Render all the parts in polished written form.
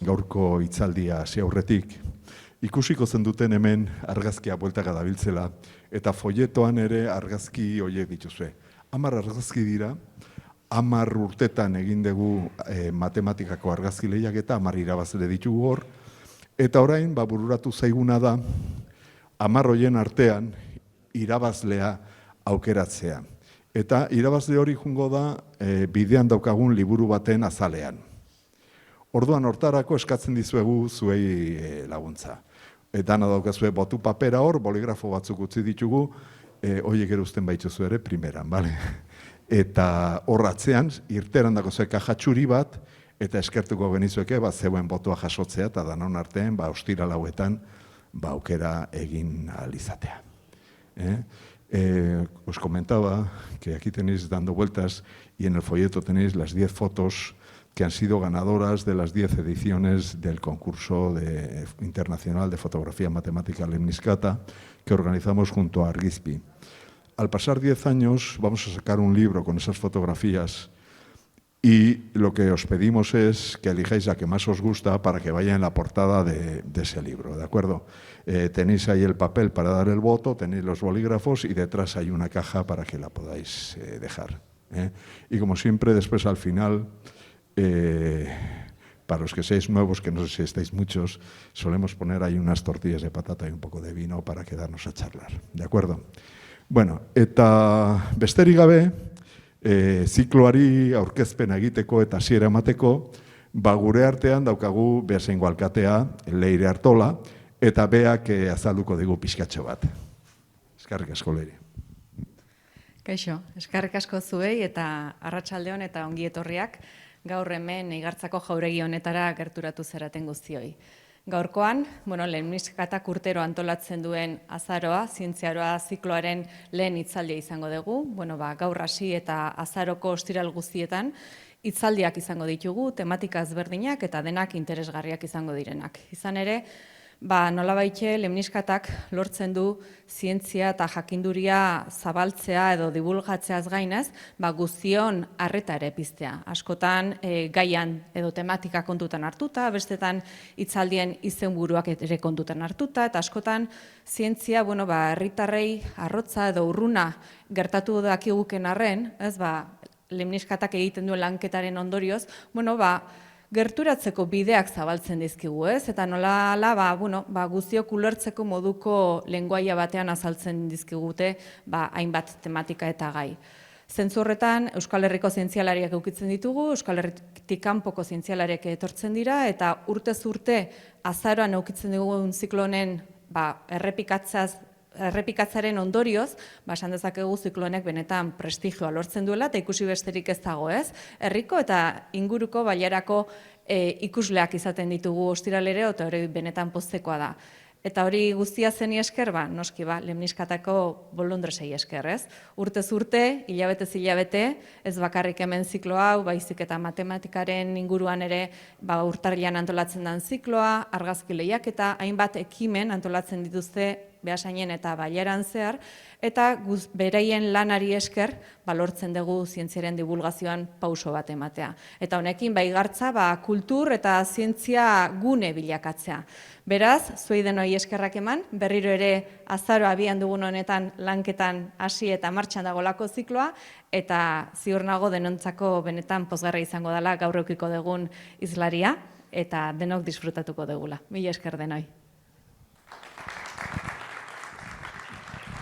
gaurko hitzaldia hasi aurretik, ikusiko zenduten hemen argazkia bueltaka dabiltzela, eta folletoan ere argazki horiek dituzue. 10 argazki dira, 10 urtetan egin dugu matematikako argazki lehiaketa, 10 irabazle ditugu hor, eta orain bururatu zaiguna da 10 horien artean irabazlea aukeratzea. Eta irabazle hori jungo da bidean daukagun liburu baten azalean. Orduan hortarako eskatzen dizuegu zuei laguntza. Dana daukazue botu papera hor, boligrafo batzuk utzi ditugu, horiek eruzten baitzuzu ere primeran, bale? Eta horratzean, irteran dako zuen kajatxuri bat, eta eskertuko genizueke, zeuen botua jasotzea, eta danon artean, ostira lauetan, aukera egin alizatea. Os comentaba que aquí tenéis dando vueltas y en el folleto tenéis las 10 fotos que han sido ganadoras de las 10 ediciones del concurso internacional de fotografía matemática Lemniscata que organizamos junto a Argizpi. Al pasar 10 años vamos a sacar un libro con esas fotografías y lo que os pedimos es que elijáis la que más os gusta para que vaya en la portada de ese libro, ¿de acuerdo? Tenéis ahí el papel para dar el voto, tenéis los bolígrafos y detrás hay una caja para que la podáis dejar. Y como siempre, después al final, para los que seáis nuevos, que no sé si estáis muchos, solemos poner ahí unas tortillas de patata y un poco de vino para quedarnos a charlar, ¿de acuerdo? Bueno, eta besterik gabe, zikloari aurkezpena egiteko eta hasiera emateko, gure artean daukagu beasaingo alkatea, Leire Artola, eta beak azalduko digu pixkatxo bat. Eskerrik asko, Leire. Kaixo, eskerrik asko zuei eta arratsaldeon eta ongi etorriak gaur hemen Igartzako jauregi honetara gerturatu zeraten guztioi. Gaurkoan, Lemniskatak urtero antolatzen duen azaroa, zientziaroa zikloaren lehen hitzaldia izango dugu. Gaur hasi eta azaroko ostiral guztietan hitzaldiak izango ditugu, tematika ezberdinak eta denak interesgarriak izango direnak. Izan ere, nolabaitxe Lemniskatak lortzen du zientzia eta jakinduria zabaltzea edo divulgatzeaz gainez, guztion arreta ere piztea. Askotan gaian edo tematika kontutan hartuta, bestetan hitzaldien izenburuak ere kontutan hartuta, eta askotan zientzia, herritarrei arrotza edo urruna gertatu dakiguken arren, Lemniskatak egiten duen lanketaren ondorioz, gerturatzeko bideak zabaltzen dizkigu, eta nola, guztiok ulertzeko moduko lengoaia batean azaltzen dizkigute hainbat tematika eta gai. Zentzu horretan, Euskal Herriko zientzialariak eukitzen ditugu, Euskal Herritik kanpoko zientzialariak etortzen dira, eta urtez urte azaroan eukitzen dugun ziklonen errepikatzaren ondorioz, esan dezakegu ziklonek benetan prestigioa lortzen duela, eta ikusi besterik ez dago, ez? Herriko eta inguruko bailarako ikusleak izaten ditugu ostiralere, eta hori benetan poztekoa da. Eta hori guztia zeni esker, noski, Lemniskatako bolondresei esker, ez? Urtez urte, hilabetez hilabete, ez bakarrik hemen ziklo hau, baizik eta matematikaren inguruan ere urtarrilean antolatzen den zikloa, argazki lehiaketa, hainbat ekimen antolatzen dituzte Beasainen eta Bailaran zehar, eta bereien lanari esker lortzen dugu zientziaren divulgazioan pauso bat ematea. Eta honekin Igartza kultur eta zientzia gune bilakatzea. Beraz, zuei denoi eskerrak eman, berriro ere azaro abian dugun honetan lanketan hasi eta martxan dagolako zikloa, eta ziur nago denontzako benetan pozgarra izango dela gaur eukiko dugun hizlaria, eta denok disfrutatuko dugula. Mila esker denoi.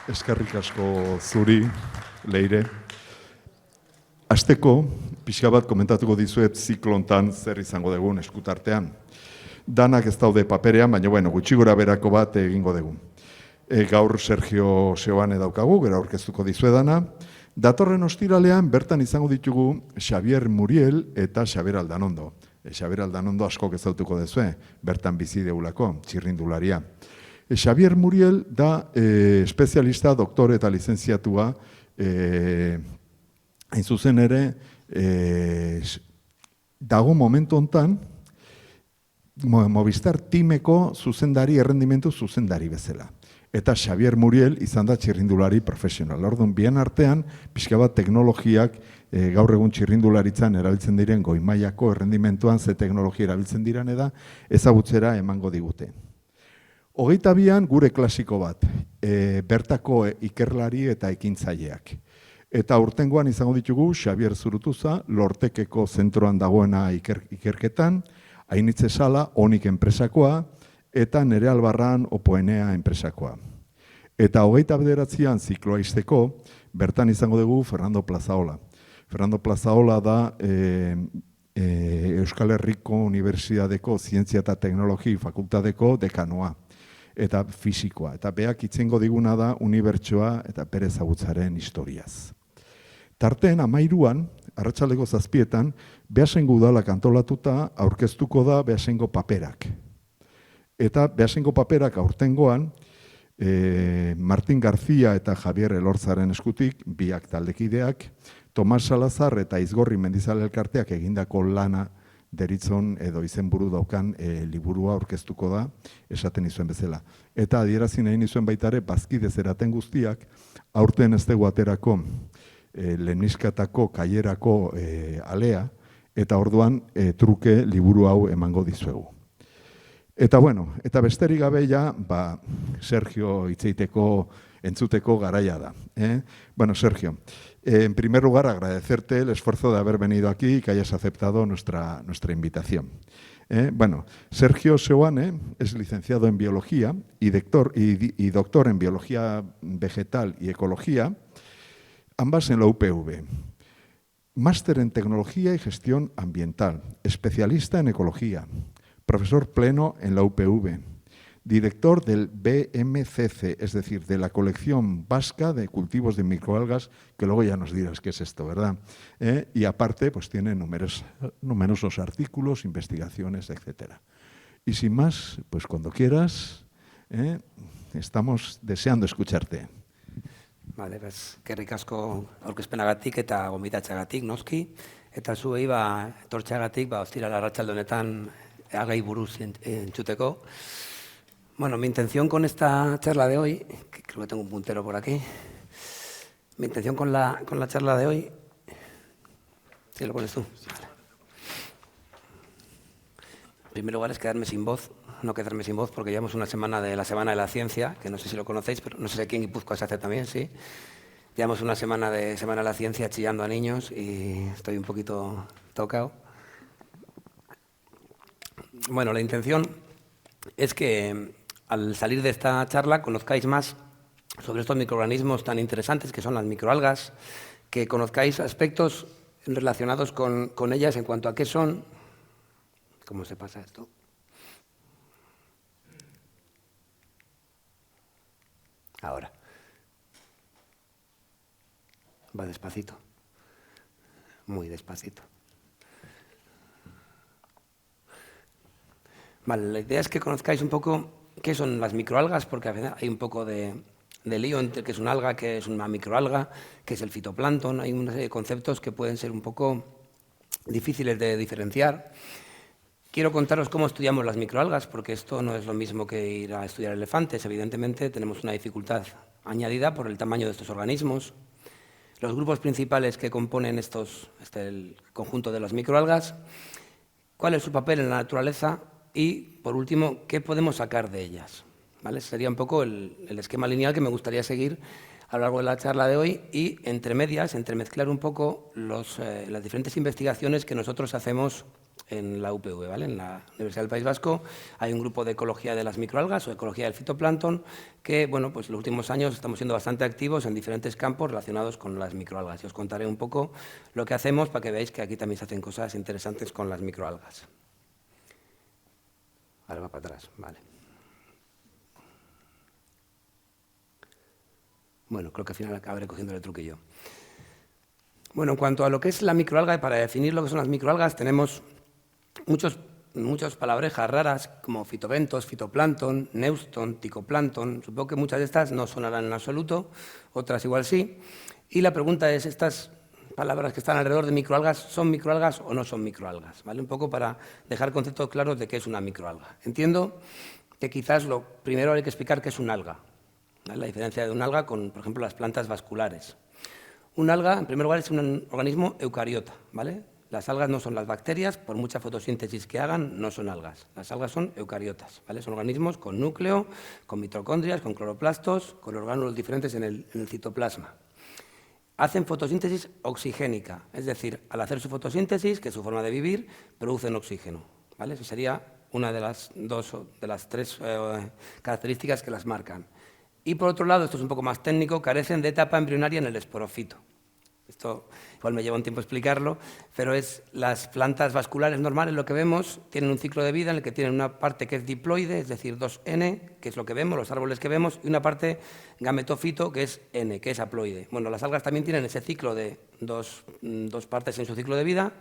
Eskerrik asko zuri, Leire. Hasteko, pixka bat komentatuko dizuet ziklontan zer izango dugun eskutartean. Danak ez daude paperean, baina gutxi gora berako bat egingo dugu. Gaur Sergio Seoane daukagu, gero aurkeztuko dizuedana. Datorren ostiralean bertan izango ditugu Xabier Muriel eta Xabier Aldanondo. Xabier Aldanondo askok ezautuko duzue, bertan bizi deulako, txirrindularia. Xabier Muriel da espezialista, doktore eta lizentziatua, hain zuzen ere, dago momentu hontan, Movistar Timeko zuzendari, errendimentu zuzendari bezala. eta Xavier Muriel izan da txirrindulari profesional. Orduan, bien artean, pixka bat teknologiak gaur egun txirrindularitzan erabiltzen diren goi-mailako errendimentuan ze teknologia erabiltzen diren eda ezagutzera emango digute. 22an gure klasiko bat, bertako ikerlari eta ekintzaileak. Eta urtengoan izango ditugu Xavier Zurutuza, Lortekeko zentroan dagoena ikerketan, Ainitze Sala, Onik enpresakoa, eta Nere Albarran Opoenea enpresakoa. Eta 29an zikloa izteko, bertan izango dugu Fernando Plazaola. Fernando Plazaola da Euskal Herriko Unibertsitateko Zientzia eta Teknologi Fakultateko dekanoa eta fisikoa. Eta beak itzengo diguna da unibertsoa eta bere ezagutzaren historiaz. Tarten, 13an, arratsaldeko 7etan, Beasaingo udalak antolatuta aurkeztuko da Beasaingo paperak. Eta Beasaingo paperak aurtengoan, Martin García eta Javier Elortzaren eskutik, biak taldekideak, Tomas Salazar eta Izgorri Mendizale elkarteak egindako lana deritzon edo izenburu daukan liburua aurkeztuko da, esaten izuen bezala. Eta adierazi nahi nizuen baitare, bazkide zeraten guztiak, aurten ez dugu aterako Lehenizkatako kaierako alea, eta orduan truke liburu hau emango dizuegu. Eta bueno, eta besterik gabe ja, Sergio hitzeiteko entzuteko garaia da. Bueno, Sergio, en primer lugar agradecerte el esfuerzo de haber venido aquí y que hayas aceptado nuestra invitación. Bueno, Sergio Seoane es licenciado en Biología y doctor en Biología Vegetal y Ecología, ambas en la UPV. Máster en Tecnología y Gestión Ambiental, especialista en Ecología, profesor pleno en la UPV, director del BMCC, es decir, de la colección vasca de cultivos de microalgas, que luego ya nos dirás qué es esto, ¿verdad? Y aparte, pues tiene numerosos artículos, investigaciones, etc. Y sin más, pues cuando quieras, estamos deseando escucharte. Vale, eskerrik asko aurkezpenagatik eta gonbidatzeagatik, noski, eta zuei etortzeagatik ostiral arratsalde honetan agai buruz entzuteko. Bueno, mi intención con esta charla de hoy, que creo que tengo un puntero por aquí, mi intención con la charla de hoy, ¿sí lo pones tú? Vale. En primer lugar es quedarme sin voz, no quedarme sin voz porque llevamos una semana de la Semana de la Ciencia, que no sé si lo conocéis, pero no sé si aquí en Guipúzcoa se hace también, sí. Llevamos una semana de Semana de la Ciencia chillando a niños y estoy un poquito tocado. Bueno, la intención es que al salir de esta charla conozcáis más sobre estos microorganismos tan interesantes que son las microalgas, que conozcáis aspectos relacionados con ellas en cuanto a qué son. ¿Cómo se pasa esto? Ahora. Va despacito. Muy despacito. Vale, la idea es que conozcáis un poco qué son las microalgas, porque a veces hay un poco de lío entre qué es una alga, qué es una microalga, qué es el fitoplancton. Hay una serie de conceptos que pueden ser un poco difíciles de diferenciar. Quiero contaros cómo estudiamos las microalgas, porque esto no es lo mismo que ir a estudiar elefantes. Evidentemente tenemos una dificultad añadida por el tamaño de estos organismos. Los grupos principales que componen el conjunto de las microalgas, cuál es su papel en la naturaleza y, por último, qué podemos sacar de ellas. ¿Vale? Sería un poco el esquema lineal que me gustaría seguir a lo largo de la charla de hoy y, entre medias, entremezclar un poco las diferentes investigaciones que nosotros hacemos en la UPV, ¿vale? En la Universidad del País Vasco hay un grupo de ecología de las microalgas o ecología del fitoplancton que, bueno, pues en los últimos años estamos siendo bastante activos en diferentes campos relacionados con las microalgas. Y os contaré un poco lo que hacemos para que veáis que aquí también se hacen cosas interesantes con las microalgas. Ahora va para atrás, vale. Bueno, creo que al final acabaré cogiendo el truquillo. Bueno, en cuanto a lo que es la microalga, para definir lo que son las microalgas tenemos muchas palabrejas raras como fitobentos, fitoplancton, neuston, ticoplancton. Supongo que muchas de estas no sonarán en absoluto, otras igual sí. Y la pregunta es, ¿estas palabras que están alrededor de microalgas son microalgas o no son microalgas? ¿Vale? Un poco para dejar conceptos claros de qué es una microalga. Entiendo que quizás lo primero hay que explicar qué es un alga. ¿vale? La diferencia de un alga con, por ejemplo, las plantas vasculares. Un alga, en primer lugar, es un organismo eucariota, ¿vale? Las algas no son las bacterias, por mucha fotosíntesis que hagan, no son algas. Las algas son eucariotas, ¿vale? Son organismos con núcleo, con mitocondrias, con cloroplastos, con orgánulos diferentes en el citoplasma. Hacen fotosíntesis oxigénica, es decir, al hacer su fotosíntesis, que es su forma de vivir, producen oxígeno, ¿vale? Esa sería una de las tres características que las marcan. Y por otro lado, esto es un poco más técnico, carecen de etapa embrionaria en el esporofito. Esto igual me lleva un tiempo explicarlo, pero es las plantas vasculares normales, lo que vemos, tienen un ciclo de vida en el que tienen una parte que es diploide, es decir, 2N, que es lo que vemos, los árboles que vemos, y una parte gametofito, que es N, que es haploide. Bueno, las algas también tienen ese ciclo de dos partes en su ciclo de vida,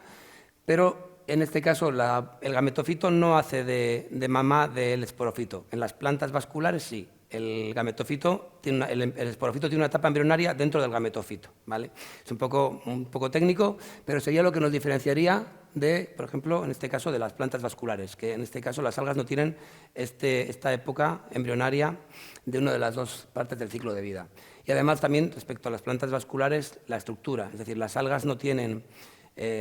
pero en este caso el gametofito no hace de mamá del esporofito. En las plantas vasculares sí. El esporofito tiene una etapa embrionaria dentro del gametofito, ¿vale? Es un poco técnico, pero sería lo que nos diferenciaría de, por ejemplo, en este caso, de las plantas vasculares, que en este caso las algas no tienen esta época embrionaria de una de las dos partes del ciclo de vida. Y además también, respecto a las plantas vasculares, la estructura, es decir, las algas no tienen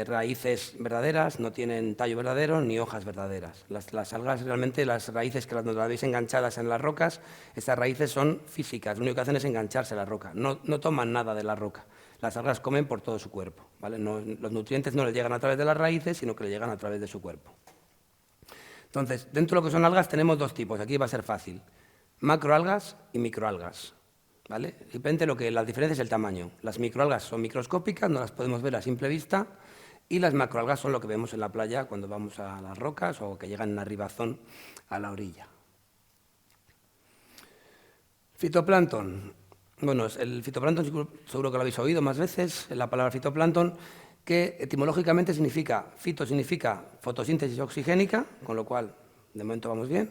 raíces verdaderas, no tienen tallo verdadero ni hojas verdaderas. Las algas, realmente, las raíces que las veis enganchadas en las rocas, estas raíces son físicas, lo único que hacen es engancharse a la roca, no toman nada de la roca. Las algas comen por todo su cuerpo, ¿vale? Los nutrientes no les llegan a través de las raíces, sino que les llegan a través de su cuerpo. Entonces, dentro de lo que son algas tenemos dos tipos, aquí va a ser fácil, macroalgas y microalgas. ¿Vale? Simplemente la diferencia es el tamaño. Las microalgas son microscópicas, no las podemos ver a simple vista, y las macroalgas son lo que vemos en la playa cuando vamos a las rocas o que llegan en arribazón a la orilla. Fitoplancton. Bueno, el fitoplancton seguro que lo habéis oído más veces, la palabra fitoplancton, que etimológicamente significa, fito significa fotosíntesis oxigénica, con lo cual de momento vamos bien,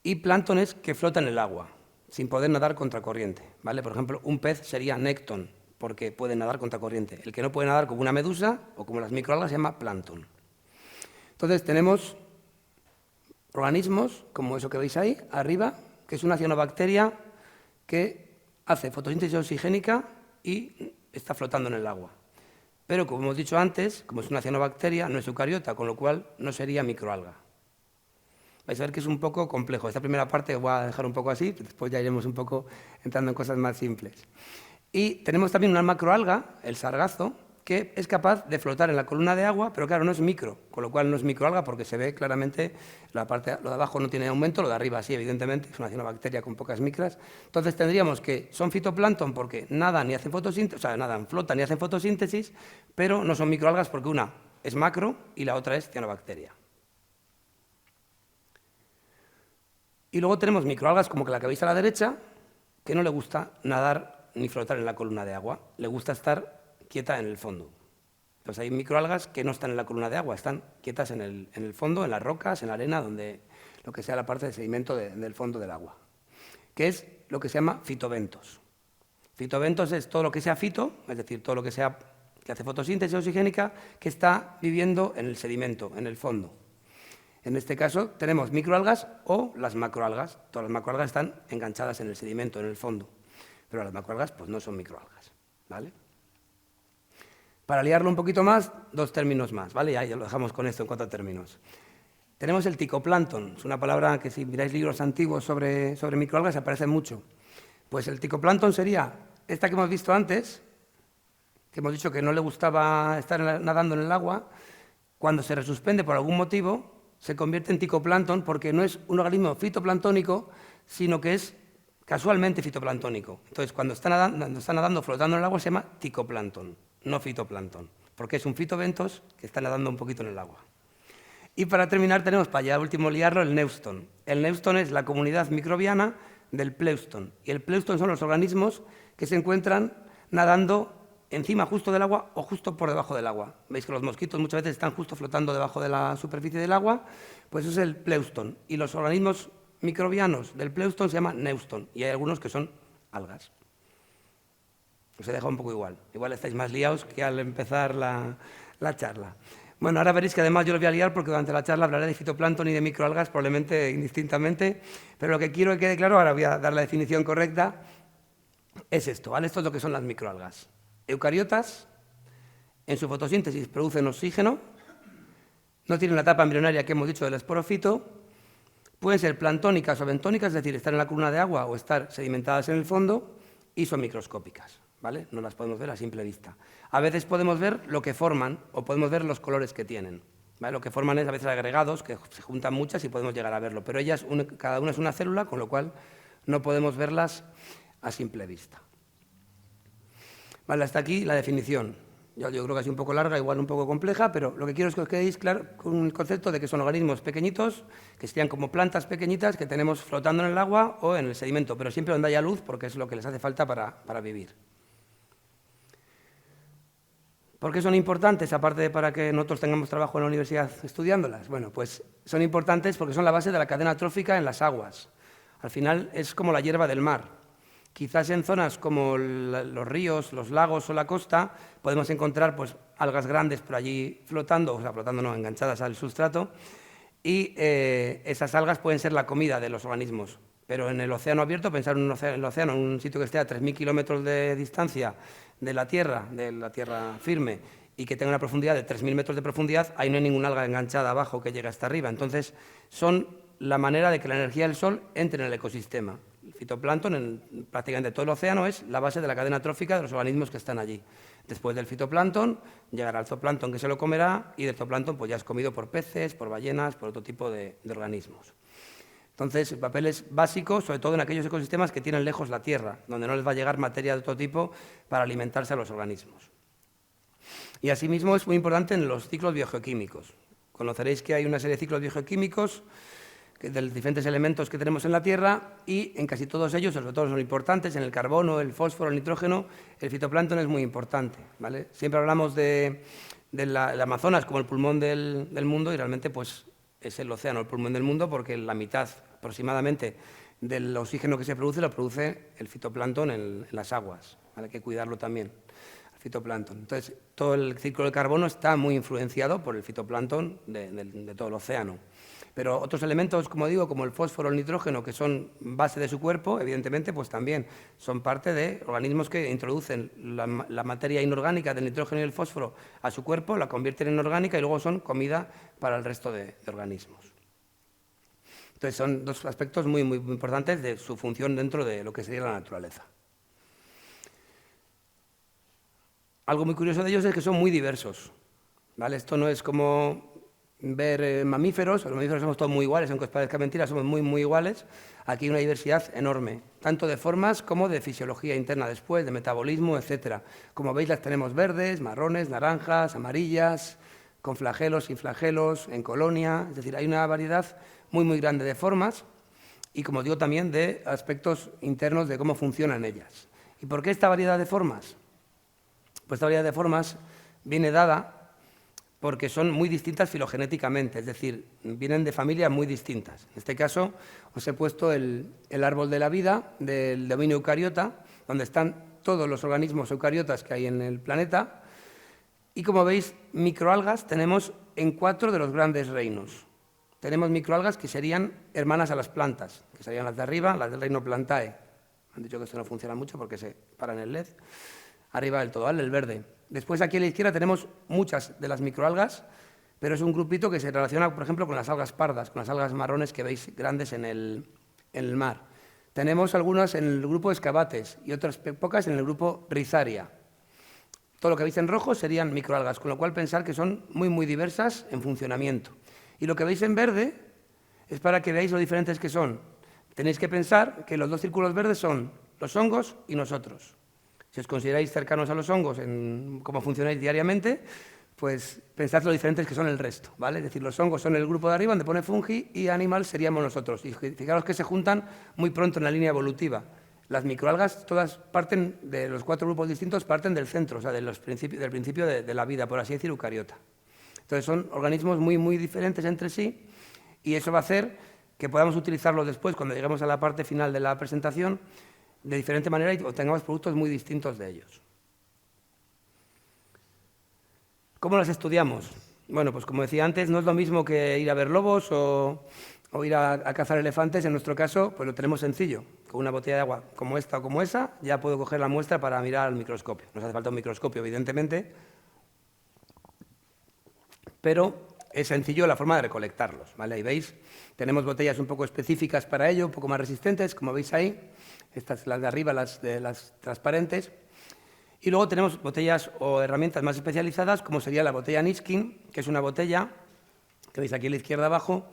y plancton es que flota en el agua, sin poder nadar contracorriente, ¿vale? Por ejemplo, un pez sería nécton, porque puede nadar contracorriente. El que no puede nadar como una medusa o como las microalgas se llama plancton. Entonces tenemos organismos, como eso que veis ahí, arriba, que es una cianobacteria que hace fotosíntesis oxigénica y está flotando en el agua. Pero, como hemos dicho antes, como es una cianobacteria, no es eucariota, con lo cual no sería microalga. Vais a ver que es un poco complejo. Esta primera parte voy a dejar un poco así, después ya iremos un poco entrando en cosas más simples. Y tenemos también una macroalga, el sargazo, que es capaz de flotar en la columna de agua, pero claro, no es micro, con lo cual no es microalga porque se ve claramente lo de abajo no tiene aumento, lo de arriba sí, evidentemente, es una cianobacteria con pocas micras. Entonces tendríamos que son fitoplancton porque nadan y hacen fotosíntesis, o sea, nadan, flotan y hacen fotosíntesis, pero no son microalgas porque una es macro y la otra es cianobacteria. Y luego tenemos microalgas como la que veis a la derecha, que no le gusta nadar ni flotar en la columna de agua, le gusta estar quieta en el fondo. Entonces hay microalgas que no están en la columna de agua, están quietas en el fondo, en las rocas, en la arena, donde lo que sea la parte de sedimento del fondo del agua, que es lo que se llama fitobentos. Fitobentos es todo lo que sea fito, es decir, todo lo que hace fotosíntesis oxigénica, que está viviendo en el sedimento, en el fondo. En este caso tenemos microalgas o las macroalgas. Todas las macroalgas están enganchadas en el sedimento, en el fondo. Pero las macroalgas pues no son microalgas, ¿vale? Para liarlo un poquito más, dos términos más, ¿vale? Ya lo dejamos con esto en cuanto a términos. Tenemos el ticoplancton, es una palabra que si miráis libros antiguos sobre microalgas aparece mucho. Pues el ticoplancton sería esta que hemos visto antes, que hemos dicho que no le gustaba estar nadando en el agua, cuando se resuspende por algún motivo, se convierte en ticoplancton porque no es un organismo fitoplanctónico, sino que es casualmente fitoplanctónico. Entonces, cuando está nadando, flotando en el agua, se llama ticoplancton, no fitoplancton, porque es un fitobentos que está nadando un poquito en el agua. Y para terminar tenemos, para ya último liarlo, el neuston. El neuston es la comunidad microbiana del pleuston. Y el pleuston son los organismos que se encuentran nadando encima justo del agua o justo por debajo del agua. Veis que los mosquitos muchas veces están justo flotando debajo de la superficie del agua, pues eso es el pleuston. Y los organismos microbianos del pleuston se llaman neuston, y hay algunos que son algas. Os he dejado un poco igual. Igual estáis más liados que al empezar la charla. Bueno, ahora veréis que además yo los voy a liar porque durante la charla hablaré de fitoplancton y de microalgas, probablemente indistintamente, pero lo que quiero que quede claro, ahora voy a dar la definición correcta, es esto, ¿vale? Esto es lo que son las microalgas. Eucariotas, en su fotosíntesis producen oxígeno, no tienen la etapa embrionaria que hemos dicho del esporofito, pueden ser planctónicas o bentónicas, es decir, estar en la columna de agua o estar sedimentadas en el fondo, y son microscópicas, ¿vale? No las podemos ver a simple vista. A veces podemos ver lo que forman o podemos ver los colores que tienen, ¿vale? Lo que forman es a veces agregados, que se juntan muchas y podemos llegar a verlo, pero ellas, cada una es una célula, con lo cual no podemos verlas a simple vista. Vale, hasta aquí la definición. Yo creo que ha sido un poco larga, igual un poco compleja, pero lo que quiero es que os quedéis claro con el concepto de que son organismos pequeñitos, que serían como plantas pequeñitas que tenemos flotando en el agua o en el sedimento, pero siempre donde haya luz, porque es lo que les hace falta para vivir. ¿Por qué son importantes, aparte de para que nosotros tengamos trabajo en la universidad estudiándolas? Bueno, pues son importantes porque son la base de la cadena trófica en las aguas. Al final es como la hierba del mar. Quizás en zonas como los ríos, los lagos o la costa podemos encontrar pues, algas grandes por allí flotando, o sea, flotando no, enganchadas al sustrato, y esas algas pueden ser la comida de los organismos. Pero en el océano abierto, pensar en el océano, en un sitio que esté a 3.000 kilómetros de distancia de la tierra firme, y que tenga una profundidad de 3.000 metros de profundidad, ahí no hay ninguna alga enganchada abajo que llegue hasta arriba. Entonces, son la manera de que la energía del sol entre en el ecosistema. El fitoplancton, en prácticamente todo el océano, es la base de la cadena trófica de los organismos que están allí. Después del fitoplancton, llegará el zooplancton que se lo comerá, y del zooplancton pues ya es comido por peces, por ballenas, por otro tipo de organismos. Entonces, el papel es básico, sobre todo en aquellos ecosistemas que tienen lejos la tierra, donde no les va a llegar materia de otro tipo para alimentarse a los organismos. Y asimismo es muy importante en los ciclos biogeoquímicos. Conoceréis que hay una serie de ciclos biogeoquímicos de los diferentes elementos que tenemos en la Tierra, y en casi todos ellos, sobre todo son importantes, en el carbono, el fósforo, el nitrógeno, el fitoplancton es muy importante, ¿vale? Siempre hablamos del Amazonas como el pulmón del mundo, y realmente pues, es el océano el pulmón del mundo, porque la mitad aproximadamente del oxígeno que se produce lo produce el fitoplancton en las aguas, ¿vale? Hay que cuidarlo también, el fitoplancton. Entonces, todo el ciclo del carbono está muy influenciado por el fitoplancton de todo el océano. Pero otros elementos, como digo, como el fósforo, el nitrógeno, que son base de su cuerpo, evidentemente, pues también son parte de organismos que introducen la materia inorgánica del nitrógeno y el fósforo a su cuerpo, la convierten en orgánica y luego son comida para el resto de organismos. Entonces, son dos aspectos muy, muy importantes de su función dentro de lo que sería la naturaleza. Algo muy curioso de ellos es que son muy diversos, ¿vale? Esto no es como ver mamíferos, los mamíferos somos todos muy iguales, aunque os parezca mentira, somos muy, muy iguales. Aquí hay una diversidad enorme, tanto de formas como de fisiología interna después, de metabolismo, etc. Como veis, las tenemos verdes, marrones, naranjas, amarillas, con flagelos, sin flagelos, en colonia. Es decir, hay una variedad muy, muy grande de formas y, como digo, también de aspectos internos de cómo funcionan ellas. ¿Y por qué esta variedad de formas? Pues esta variedad de formas viene dada porque son muy distintas filogenéticamente, es decir, vienen de familias muy distintas. En este caso, os he puesto el árbol de la vida del dominio eucariota, donde están todos los organismos eucariotas que hay en el planeta, y como veis, microalgas tenemos en 4 de los grandes reinos. Tenemos microalgas que serían hermanas a las plantas, que serían las de arriba, las del reino Plantae. Han dicho que esto no funciona mucho porque se para en el LED. Arriba del todo, ¿vale? El verde. Después, aquí a la izquierda, tenemos muchas de las microalgas, pero es un grupito que se relaciona, por ejemplo, con las algas pardas, con las algas marrones que veis grandes en el mar. Tenemos algunas en el grupo Escabates y otras pocas en el grupo Rhizaria. Todo lo que veis en rojo serían microalgas, con lo cual pensar que son muy, muy diversas en funcionamiento. Y lo que veis en verde es para que veáis lo diferentes que son. Tenéis que pensar que los dos círculos verdes son los hongos y nosotros. Si os consideráis cercanos a los hongos en cómo funcionáis diariamente, pues pensad lo diferentes que son el resto, ¿vale? Es decir, los hongos son el grupo de arriba, donde pone fungi, y animal seríamos nosotros. Y fijaros que se juntan muy pronto en la línea evolutiva. Las microalgas todas parten de los 4 grupos distintos, parten del centro, o sea, del principio de la vida, por así decir, eucariota. Entonces son organismos muy, muy diferentes entre sí, y eso va a hacer que podamos utilizarlos después, cuando lleguemos a la parte final de la presentación, de diferente manera y obtengamos productos muy distintos de ellos. ¿Cómo las estudiamos? Bueno, pues como decía antes, no es lo mismo que ir a ver lobos o ir a cazar elefantes. En nuestro caso, pues lo tenemos sencillo. con una botella de agua como esta o como esa, ya puedo coger la muestra para mirar al microscopio. Nos hace falta un microscopio, evidentemente, pero es sencillo la forma de recolectarlos, ¿vale? Ahí veis, tenemos botellas un poco específicas para ello, un poco más resistentes, como veis ahí. Estas, las de arriba, las transparentes. Y luego tenemos botellas o herramientas más especializadas, como sería la botella Niskin, que es una botella, que veis aquí a la izquierda abajo,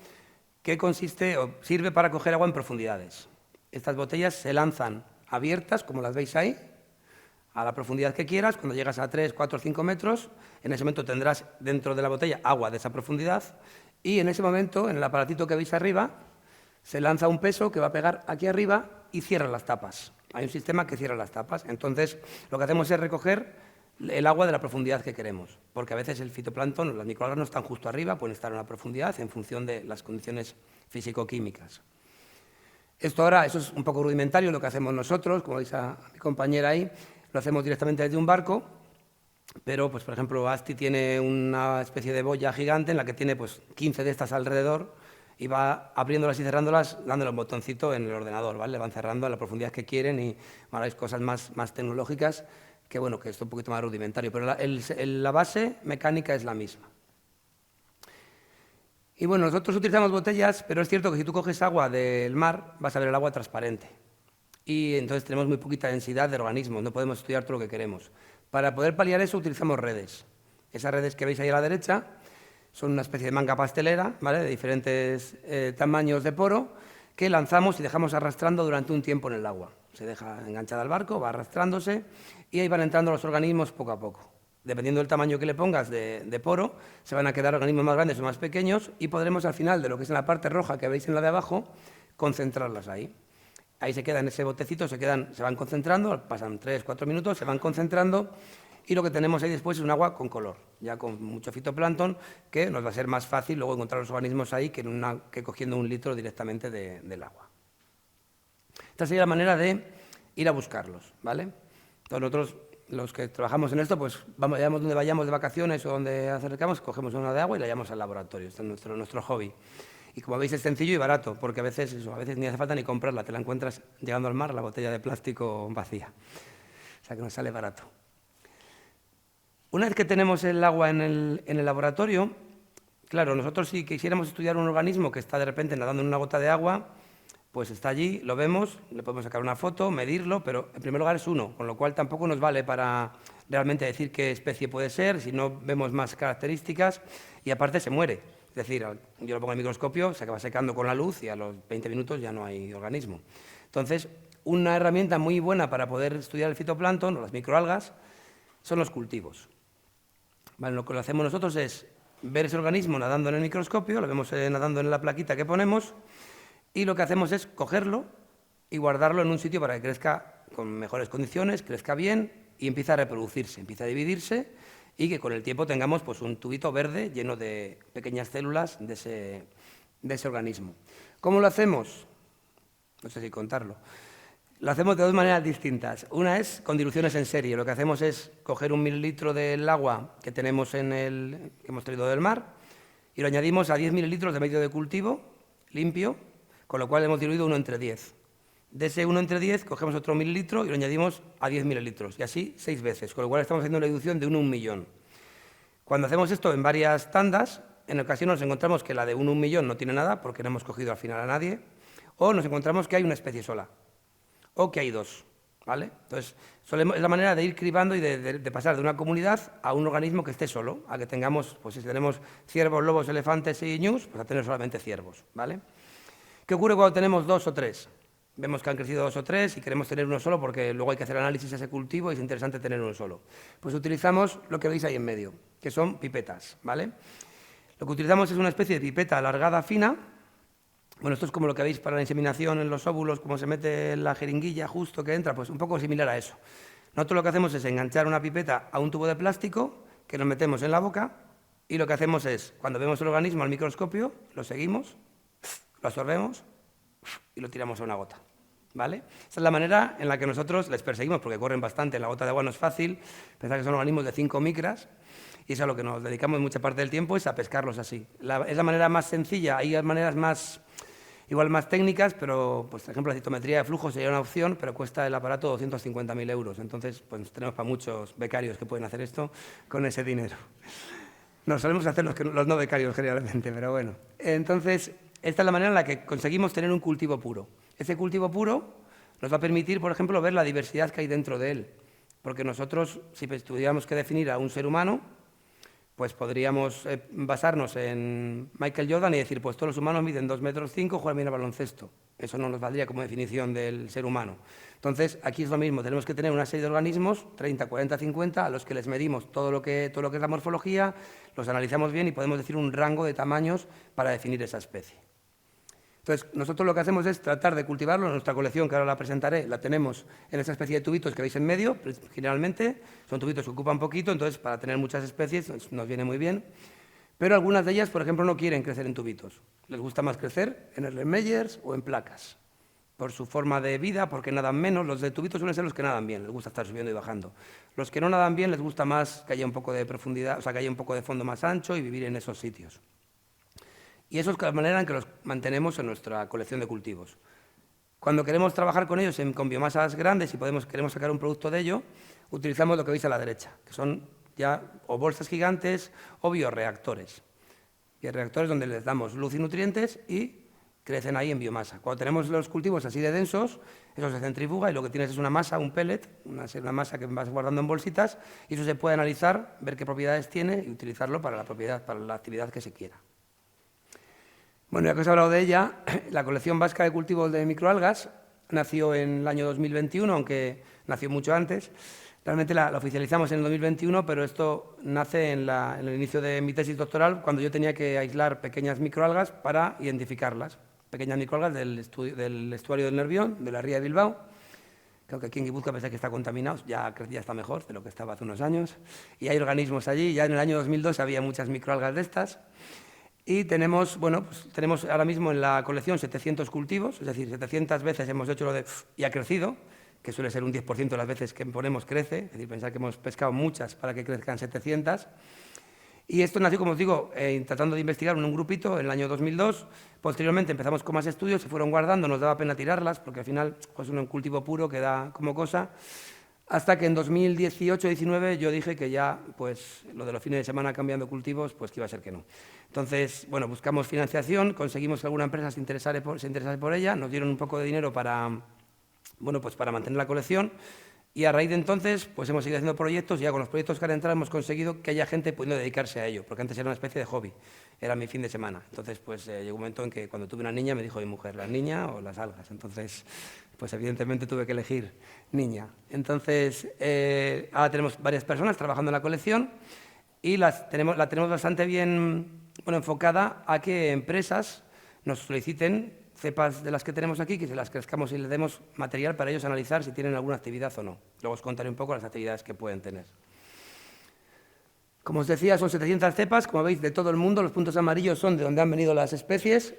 que consiste o sirve para coger agua en profundidades. Estas botellas se lanzan abiertas, como las veis ahí, a la profundidad que quieras. Cuando llegas a 3, 4, 5 metros, en ese momento tendrás dentro de la botella agua de esa profundidad y en ese momento, en el aparatito que veis arriba, se lanza un peso que va a pegar aquí arriba y cierra las tapas. Hay un sistema que cierra las tapas. Entonces, lo que hacemos es recoger el agua de la profundidad que queremos, porque a veces el fitoplancton, las microalgas no están justo arriba, pueden estar en una profundidad en función de las condiciones físico-químicas. Esto ahora, eso es un poco rudimentario lo que hacemos nosotros, como veis a mi compañera ahí, lo hacemos directamente desde un barco, pero, pues, por ejemplo, Asti tiene una especie de boya gigante en la que tiene pues, 15 de estas alrededor y va abriéndolas y cerrándolas, dándole un botoncito en el ordenador, ¿vale? Le van cerrando a la profundidad que quieren y ahora hay cosas más tecnológicas que, bueno, que esto es un poquito más rudimentario, pero la base mecánica es la misma. Y bueno, nosotros utilizamos botellas, pero es cierto que si tú coges agua del mar, vas a ver el agua transparente. Y entonces tenemos muy poquita densidad de organismos, no podemos estudiar todo lo que queremos. Para poder paliar eso utilizamos redes. Esas redes que veis ahí a la derecha son una especie de manga pastelera, ¿vale? De diferentes tamaños de poro, que lanzamos y dejamos arrastrando durante un tiempo en el agua. Se deja enganchada al barco, va arrastrándose y ahí van entrando los organismos poco a poco. Dependiendo del tamaño que le pongas de poro, se van a quedar organismos más grandes o más pequeños y podremos al final de lo que es en la parte roja que veis en la de abajo, concentrarlas ahí. Ahí se quedan en ese botecito, se van concentrando, pasan 3, 4 minutos, se van concentrando y lo que tenemos ahí después es un agua con color, ya con mucho fitoplancton, que nos va a ser más fácil luego encontrar los organismos ahí que cogiendo un litro directamente del agua. Esta sería la manera de ir a buscarlos, ¿vale? Entonces nosotros, los que trabajamos en esto, pues vayamos donde vayamos de vacaciones o donde acercamos, cogemos una de agua y la llevamos al laboratorio. Este es nuestro hobby. Y como veis es sencillo y barato, porque a veces ni hace falta ni comprarla, te la encuentras llegando al mar, la botella de plástico vacía. O sea que nos sale barato. Una vez que tenemos el agua en el laboratorio, claro, nosotros si quisiéramos estudiar un organismo que está de repente nadando en una gota de agua, pues está allí, lo vemos, le podemos sacar una foto, medirlo, pero en primer lugar es uno, con lo cual tampoco nos vale para realmente decir qué especie puede ser, si no vemos más características, y aparte se muere. Es decir, yo lo pongo en el microscopio, se acaba secando con la luz y a los 20 minutos ya no hay organismo. Entonces, una herramienta muy buena para poder estudiar el fitoplancton o las microalgas son los cultivos. Vale, lo que hacemos nosotros es ver ese organismo nadando en el microscopio, lo vemos nadando en la plaquita que ponemos, y lo que hacemos es cogerlo y guardarlo en un sitio para que crezca con mejores condiciones, crezca bien y empiece a reproducirse, empiece a dividirse y que con el tiempo tengamos pues, un tubito verde lleno de pequeñas células de ese organismo. ¿Cómo lo hacemos? No sé si contarlo. Lo hacemos de dos maneras distintas. Una es con diluciones en serie. Lo que hacemos es coger 1 mililitro del agua que tenemos que hemos traído del mar y lo añadimos a 10 mililitros de medio de cultivo limpio, con lo cual hemos diluido 1 entre 10. De ese 1 entre 10 cogemos otro mililitro y lo añadimos a 10 mililitros, y así 6 veces, con lo cual estamos haciendo una dilución de 1 a 1 millón. Cuando hacemos esto en varias tandas, en ocasiones nos encontramos que la de 1 a 1 millón no tiene nada, porque no hemos cogido al final a nadie, o nos encontramos que hay una especie sola, o que hay dos, ¿vale? Entonces, es la manera de ir cribando y de pasar de una comunidad a un organismo que esté solo, a que tengamos, pues si tenemos ciervos, lobos, elefantes y ñus, pues a tener solamente ciervos, ¿vale? ¿Qué ocurre cuando tenemos 2 o 3? Vemos que han crecido 2 o 3 y queremos tener uno solo porque luego hay que hacer análisis a ese cultivo y es interesante tener uno solo. Pues utilizamos lo que veis ahí en medio, que son pipetas, ¿vale? Lo que utilizamos es una especie de pipeta alargada fina. Bueno, esto es como lo que veis para la inseminación en los óvulos, como se mete la jeringuilla justo que entra, pues un poco similar a eso. Nosotros lo que hacemos es enganchar una pipeta a un tubo de plástico que nos metemos en la boca y lo que hacemos es, cuando vemos el organismo al microscopio, lo seguimos, lo absorbemos y lo tiramos a una gota, ¿vale? Esa es la manera en la que nosotros les perseguimos, porque corren bastante, la gota de agua no es fácil, pensar que son organismos de 5 micras, y eso a lo que nos dedicamos mucha parte del tiempo es a pescarlos así. Es la manera más sencilla, hay maneras más igual más técnicas, pero, pues, por ejemplo, la citometría de flujo sería una opción, pero cuesta el aparato 250.000 euros. Entonces, pues tenemos para muchos becarios que pueden hacer esto con ese dinero. No, solemos hacer los no becarios generalmente, pero bueno. Entonces, esta es la manera en la que conseguimos tener un cultivo puro. Ese cultivo puro nos va a permitir, por ejemplo, ver la diversidad que hay dentro de él. Porque nosotros, si tuviéramos que definir a un ser humano, pues podríamos basarnos en Michael Jordan y decir, pues todos los humanos miden 2,5 metros, juegan bien al baloncesto. Eso no nos valdría como definición del ser humano. Entonces, aquí es lo mismo, tenemos que tener una serie de organismos, 30, 40, 50, a los que les medimos todo lo que es la morfología, los analizamos bien y podemos decir un rango de tamaños para definir esa especie. Entonces, nosotros lo que hacemos es tratar de cultivarlo. En nuestra colección, que ahora la presentaré, la tenemos en esa especie de tubitos que veis en medio, generalmente. Son tubitos que ocupan poquito, entonces para tener muchas especies nos viene muy bien. Pero algunas de ellas, por ejemplo, no quieren crecer en tubitos. Les gusta más crecer en Erlenmeyers o en placas, por su forma de vida, porque nadan menos. Los de tubitos suelen ser los que nadan bien, les gusta estar subiendo y bajando. Los que no nadan bien les gusta más que haya un poco de profundidad, o sea, que haya un poco de fondo más ancho y vivir en esos sitios. Y eso es la manera en que los mantenemos en nuestra colección de cultivos. Cuando queremos trabajar con ellos con biomasas grandes y queremos sacar un producto de ello, utilizamos lo que veis a la derecha, que son ya o bolsas gigantes o bioreactores. Bioreactores donde les damos luz y nutrientes y crecen ahí en biomasa. Cuando tenemos los cultivos así de densos, eso se centrifuga y lo que tienes es una masa, un pellet, una masa que vas guardando en bolsitas, y eso se puede analizar, ver qué propiedades tiene y utilizarlo para la actividad que se quiera. Bueno, ya que os he hablado de ella, la colección vasca de cultivos de microalgas nació en el año 2021, aunque nació mucho antes. Realmente la oficializamos en el 2021, pero esto nace en el inicio de mi tesis doctoral, cuando yo tenía que aislar pequeñas microalgas para identificarlas. Pequeñas microalgas del estuario del Nervión, de la ría de Bilbao. Creo que aquí en Guipúzcoa, pese a que está contaminado, ya está mejor de lo que estaba hace unos años. Y hay organismos allí. Ya en el año 2002 había muchas microalgas de estas. Y tenemos ahora mismo en la colección 700 cultivos, es decir, 700 veces hemos hecho lo de y ha crecido, que suele ser un 10% de las veces que ponemos crece, es decir, pensar que hemos pescado muchas para que crezcan 700. Y esto nació, como os digo, tratando de investigar en un grupito en el año 2002. Posteriormente empezamos con más estudios, se fueron guardando, nos daba pena tirarlas, porque al final pues, un cultivo puro que da como cosa. Hasta que en 2018-19 yo dije que ya, pues, lo de los fines de semana cambiando cultivos, pues que iba a ser que no. Entonces, bueno, buscamos financiación, conseguimos que alguna empresa se interesase por ella, nos dieron un poco de dinero para mantener la colección, y a raíz de entonces, pues hemos seguido haciendo proyectos, y ya con los proyectos que han entrado hemos conseguido que haya gente pudiendo dedicarse a ello, porque antes era una especie de hobby, era mi fin de semana. Entonces, pues llegó un momento en que cuando tuve una niña me dijo mi mujer, ¿la niña o las algas? Entonces, pues evidentemente tuve que elegir niña. Entonces, ahora tenemos varias personas trabajando en la colección y la tenemos bastante bien enfocada a que empresas nos soliciten cepas de las que tenemos aquí, que se las crezcamos y les demos material para ellos analizar si tienen alguna actividad o no. Luego os contaré un poco las actividades que pueden tener. Como os decía, son 700 cepas, como veis, de todo el mundo. Los puntos amarillos son de donde han venido las especies.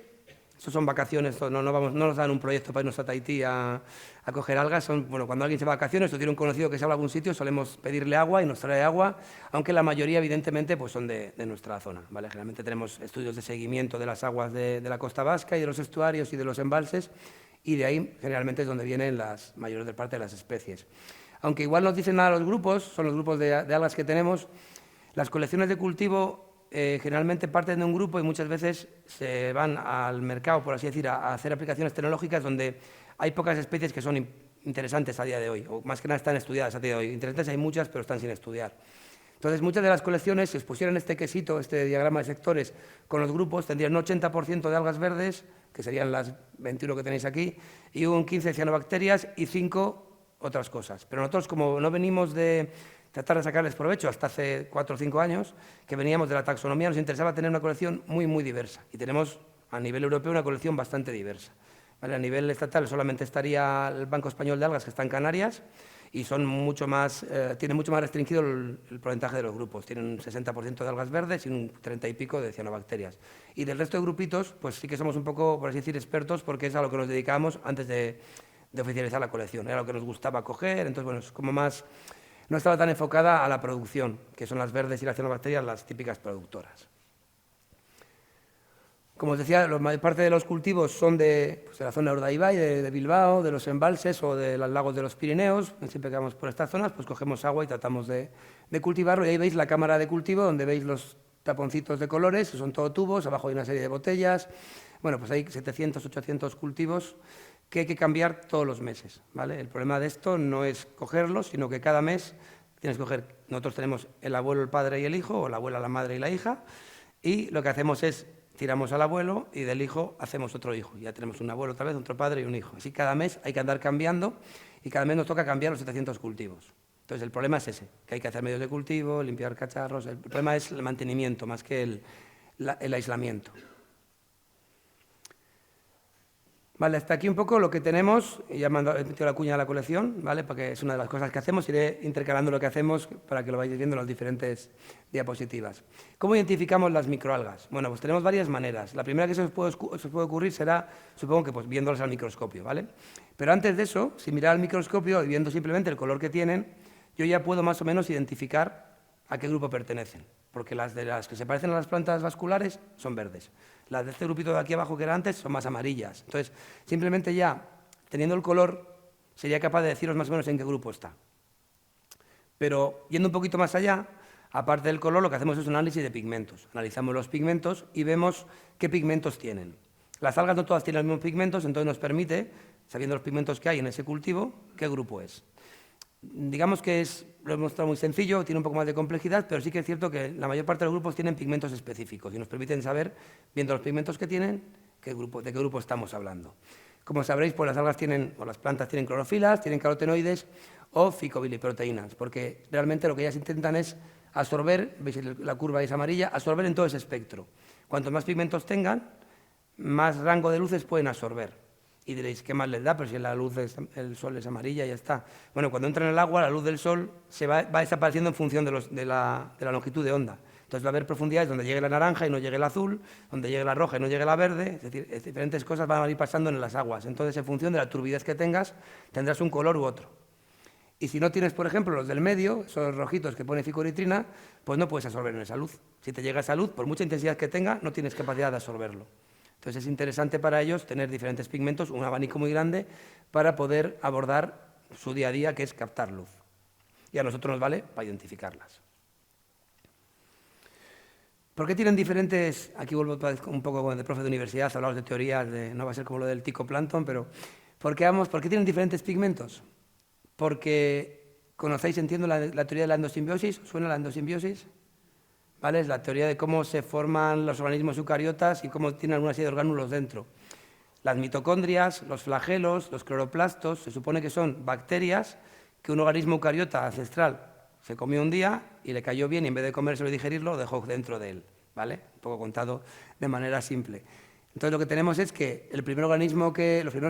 Eso son vacaciones, no nos dan un proyecto para irnos a Tahití a coger algas. Cuando alguien se va a vacaciones o tiene un conocido que se va a algún sitio, solemos pedirle agua y nos trae agua, aunque la mayoría, evidentemente, pues son de nuestra zona, ¿vale? Generalmente tenemos estudios de seguimiento de las aguas de la costa vasca y de los estuarios y de los embalses, y de ahí generalmente es donde vienen las mayores parte de las especies. Aunque igual nos dicen nada los grupos, son los grupos de algas que tenemos, las colecciones de cultivo generalmente parten de un grupo y muchas veces se van al mercado, por así decir, a hacer aplicaciones tecnológicas donde hay pocas especies que son interesantes a día de hoy, o más que nada están estudiadas a día de hoy. Interesantes hay muchas, pero están sin estudiar. Entonces, muchas de las colecciones, si os pusieran este quesito, este diagrama de sectores, con los grupos, tendrían un 80% de algas verdes, que serían las 21 que tenéis aquí, y un 15% de cianobacterias y 5 otras cosas. Pero nosotros, como no venimos de tratar de sacarles provecho hasta hace 4 o 5 años, que veníamos de la taxonomía, nos interesaba tener una colección muy, muy diversa. Y tenemos, a nivel europeo, una colección bastante diversa. ¿Vale? A nivel estatal solamente estaría el Banco Español de Algas, que está en Canarias, y tiene mucho más restringido el porcentaje de los grupos. Tienen un 60% de algas verdes y un 30 y pico de cianobacterias. Y del resto de grupitos, pues sí que somos un poco, por así decir, expertos, porque es a lo que nos dedicábamos antes de oficializar la colección. Era lo que nos gustaba coger, entonces, bueno, es como más... No estaba tan enfocada a la producción, que son las verdes y las cianobacterias las típicas productoras. Como os decía, la mayor parte de los cultivos son de la zona de Urdaibai, de Bilbao, de los embalses o de los lagos de los Pirineos. Siempre que vamos por estas zonas, pues cogemos agua y tratamos de cultivarlo. Y ahí veis la cámara de cultivo, donde veis los taponcitos de colores, que son todo tubos, abajo hay una serie de botellas. Bueno, pues hay 700, 800 cultivos que hay que cambiar todos los meses, ¿vale? El problema de esto no es cogerlos, sino que cada mes tienes que coger. Nosotros tenemos el abuelo, el padre y el hijo, o la abuela, la madre y la hija, y lo que hacemos es tiramos al abuelo y del hijo hacemos otro hijo. Ya tenemos un abuelo otra vez, otro padre y un hijo. Así cada mes hay que andar cambiando y cada mes nos toca cambiar los 700 cultivos. Entonces el problema es ese, que hay que hacer medios de cultivo, limpiar cacharros. El problema es el mantenimiento más que el aislamiento. Vale, hasta aquí un poco lo que tenemos. Ya he metido la cuña de la colección, ¿vale? Porque es una de las cosas que hacemos. Iré intercalando lo que hacemos para que lo vayáis viendo en las diferentes diapositivas. ¿Cómo identificamos las microalgas? Bueno, pues tenemos varias maneras. La primera que se os puede ocurrir será, supongo que pues viéndolas al microscopio, ¿vale? Pero antes de eso, si mirar al microscopio y viendo simplemente el color que tienen, yo ya puedo más o menos identificar a qué grupo pertenecen. Porque las de las que se parecen a las plantas vasculares son verdes. Las de este grupito de aquí abajo que era antes son más amarillas. Entonces, simplemente ya, teniendo el color, sería capaz de deciros más o menos en qué grupo está. Pero, yendo un poquito más allá, aparte del color, lo que hacemos es un análisis de pigmentos. Analizamos los pigmentos y vemos qué pigmentos tienen. Las algas no todas tienen los mismos pigmentos, entonces nos permite, sabiendo los pigmentos que hay en ese cultivo, qué grupo es. Digamos que lo he mostrado muy sencillo, tiene un poco más de complejidad, pero sí que es cierto que la mayor parte de los grupos tienen pigmentos específicos y nos permiten saber, viendo los pigmentos que tienen, de qué grupo estamos hablando. Como sabréis, pues las algas o las plantas tienen clorofilas, tienen carotenoides o ficobiliproteínas, porque realmente lo que ellas intentan es absorber, veis la curva es amarilla, absorber en todo ese espectro. Cuanto más pigmentos tengan, más rango de luces pueden absorber. Y diréis, ¿qué más les da? Pero si la luz el sol es amarilla y ya está. Bueno, cuando entra en el agua, la luz del sol va desapareciendo en función de la longitud de onda. Entonces va a haber profundidades donde llegue la naranja y no llegue el azul, donde llegue la roja y no llegue la verde. Es decir, diferentes cosas van a ir pasando en las aguas. Entonces, en función de la turbidez que tengas, tendrás un color u otro. Y si no tienes, por ejemplo, los del medio, esos rojitos que pone ficoritrina, pues no puedes absorber en esa luz. Si te llega esa luz, por mucha intensidad que tenga, no tienes capacidad de absorberlo. Entonces es interesante para ellos tener diferentes pigmentos, un abanico muy grande, para poder abordar su día a día, que es captar luz. Y a nosotros nos vale para identificarlas. ¿Por qué tienen diferentes? Aquí vuelvo un poco de profe de universidad, hablamos de teorías, no va a ser como lo del ticoplancton, pero ¿por qué tienen diferentes pigmentos? Porque conocéis, entiendo, la teoría de la endosimbiosis. ¿Suena la endosimbiosis? ¿Vale? Es la teoría de cómo se forman los organismos eucariotas y cómo tienen alguna serie de orgánulos dentro. Las mitocondrias, los flagelos, los cloroplastos, se supone que son bacterias que un organismo eucariota ancestral se comió un día y le cayó bien y en vez de comérselo y digerirlo, lo dejó dentro de él. ¿Vale? Un poco contado de manera simple. Entonces lo que tenemos es que los primeros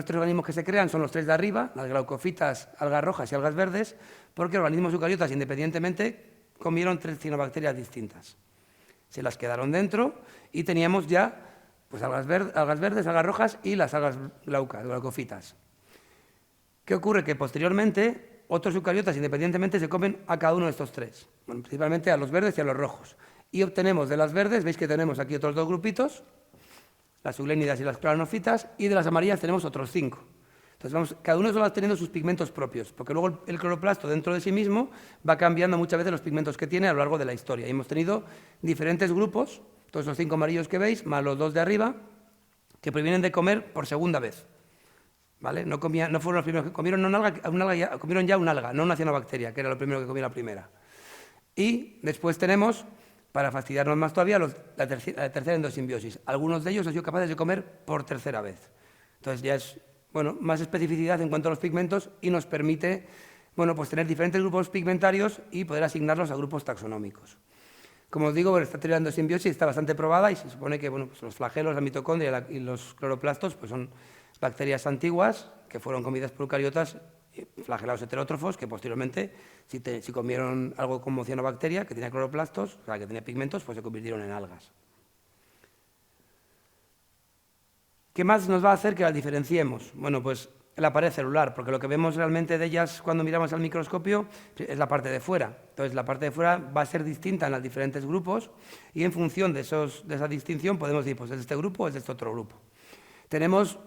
tres organismos que se crean son los tres de arriba, las glaucofitas, algas rojas y algas verdes, porque organismos eucariotas independientemente comieron 3 cianobacterias distintas. Se las quedaron dentro y teníamos ya pues, algas verdes, algas rojas y las algas glaucofitas. ¿Qué ocurre? Que posteriormente otros eucariotas independientemente se comen a cada uno de estos tres, bueno, principalmente a los verdes y a los rojos. Y obtenemos de las verdes, veis que tenemos aquí otros 2 grupitos, las euglénidas y las cloranofitas, y de las amarillas tenemos otros 5. Entonces, cada uno va teniendo sus pigmentos propios, porque luego el cloroplasto dentro de sí mismo va cambiando muchas veces los pigmentos que tiene a lo largo de la historia. Y hemos tenido diferentes grupos, todos esos 5 amarillos que veis, más los 2 de arriba, que provienen de comer por segunda vez. ¿Vale? No fueron los primeros que comieron comieron ya una alga, no una cianobacteria, que era lo primero que comía la primera. Y después tenemos, para fastidiarnos más todavía, la tercera endosimbiosis. Algunos de ellos han sido capaces de comer por tercera vez. Entonces ya es más especificidad en cuanto a los pigmentos y nos permite pues tener diferentes grupos pigmentarios y poder asignarlos a grupos taxonómicos. Como os digo, esta teoría de endosimbiosis está bastante probada y se supone que pues los flagelos, la mitocondria y los cloroplastos pues son bacterias antiguas que fueron comidas por eucariotas flagelados heterótrofos que posteriormente, si comieron algo como cianobacteria, que tenía cloroplastos, o sea, que tenía pigmentos, pues se convirtieron en algas. ¿Qué más nos va a hacer que las diferenciemos? Bueno, pues la pared celular, porque lo que vemos realmente de ellas cuando miramos al microscopio es la parte de fuera. Entonces, la parte de fuera va a ser distinta en los diferentes grupos y en función de esa distinción podemos decir, pues es de este grupo o es de este otro grupo. Tenemos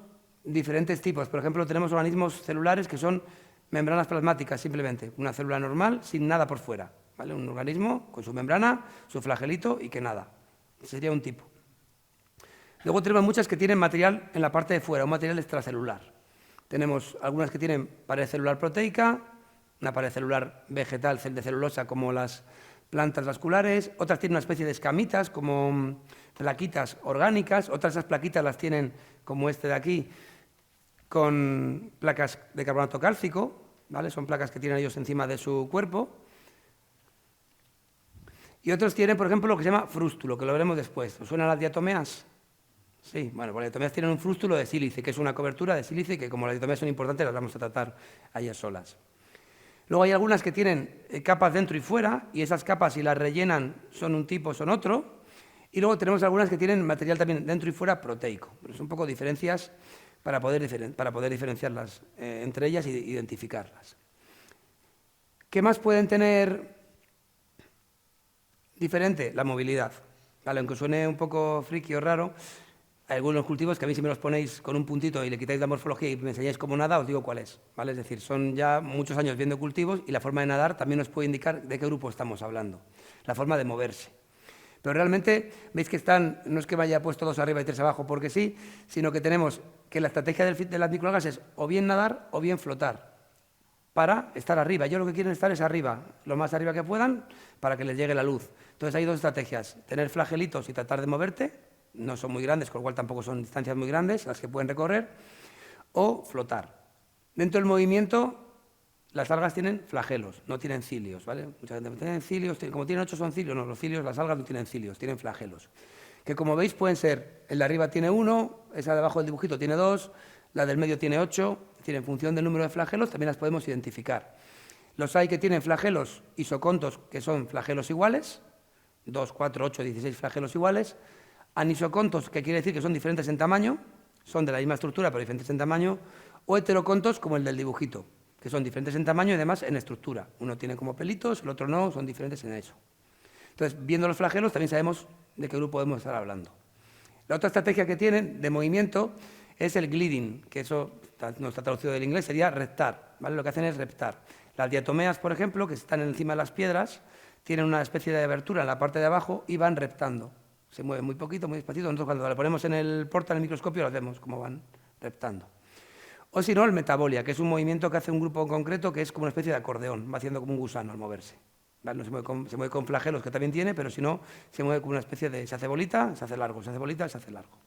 diferentes tipos. Por ejemplo, tenemos organismos celulares que son membranas plasmáticas, simplemente. Una célula normal sin nada por fuera. ¿Vale? Un organismo con su membrana, su flagelito y que nada. Sería un tipo. Luego tenemos muchas que tienen material en la parte de fuera, un material extracelular. Tenemos algunas que tienen pared celular proteica, una pared celular vegetal de celulosa como las plantas vasculares, otras tienen una especie de escamitas como plaquitas orgánicas, otras esas plaquitas las tienen como este de aquí con placas de carbonato cálcico, ¿vale? Son placas que tienen ellos encima de su cuerpo. Y otros tienen, por ejemplo, lo que se llama frústulo, que lo veremos después. ¿Os suenan las diatomeas? Sí, bueno, pues las diatomeas tienen un frústulo de sílice, que es una cobertura de sílice que como las diatomeas son importantes las vamos a tratar a ellas solas. Luego hay algunas que tienen capas dentro y fuera, y esas capas si las rellenan son un tipo, son otro. Y luego tenemos algunas que tienen material también dentro y fuera proteico. Pero son un poco diferencias para poder diferenciarlas entre ellas e identificarlas. ¿Qué más pueden tener diferente? La movilidad. Vale, aunque suene un poco friki o raro, hay algunos cultivos que a mí si me los ponéis con un puntito y le quitáis la morfología y me enseñáis cómo nada, os digo cuál es. ¿Vale? Es decir, son ya muchos años viendo cultivos y la forma de nadar también nos puede indicar de qué grupo estamos hablando. La forma de moverse. Pero realmente veis que no es que vaya puesto 2 arriba y 3 abajo porque sí, sino que tenemos que la estrategia de las microalgas es o bien nadar o bien flotar para estar arriba. Ellos lo que quieren estar es arriba, lo más arriba que puedan para que les llegue la luz. Entonces hay 2 estrategias, tener flagelitos y tratar de moverte, no son muy grandes, con lo cual tampoco son distancias muy grandes las que pueden recorrer, o flotar. Dentro del movimiento, las algas tienen flagelos, no tienen cilios, ¿vale? Mucha gente tienen cilios, como tienen 8 son cilios, no, los cilios, las algas no tienen cilios, tienen flagelos. Que como veis pueden ser, el de arriba tiene 1, esa de abajo del dibujito tiene 2, la del medio tiene 8, es decir, en función del número de flagelos también las podemos identificar. Los hay que tienen flagelos isocontos, que son flagelos iguales, 2, 4, 8, 16 flagelos iguales, anisocontos, que quiere decir que son diferentes en tamaño, son de la misma estructura pero diferentes en tamaño, o heterocontos como el del dibujito, que son diferentes en tamaño y además en estructura. Uno tiene como pelitos, el otro no, son diferentes en eso. Entonces, viendo los flagelos también sabemos de qué grupo podemos estar hablando. La otra estrategia que tienen de movimiento es el gliding, que eso no está traducido del inglés, sería reptar, ¿vale? Lo que hacen es reptar. Las diatomeas, por ejemplo, que están encima de las piedras, tienen una especie de abertura en la parte de abajo y van reptando. Se mueven muy poquito, muy despacito, nosotros cuando le ponemos en el porta, en el microscopio, las vemos cómo van reptando. O si no, el metabolia, que es un movimiento que hace un grupo en concreto que es como una especie de acordeón, va haciendo como un gusano al moverse. ¿Vale? No se mueve con flagelos, que también tiene, pero si no, se mueve como una especie de... se hace bolita, se hace largo, se hace bolita, se hace largo.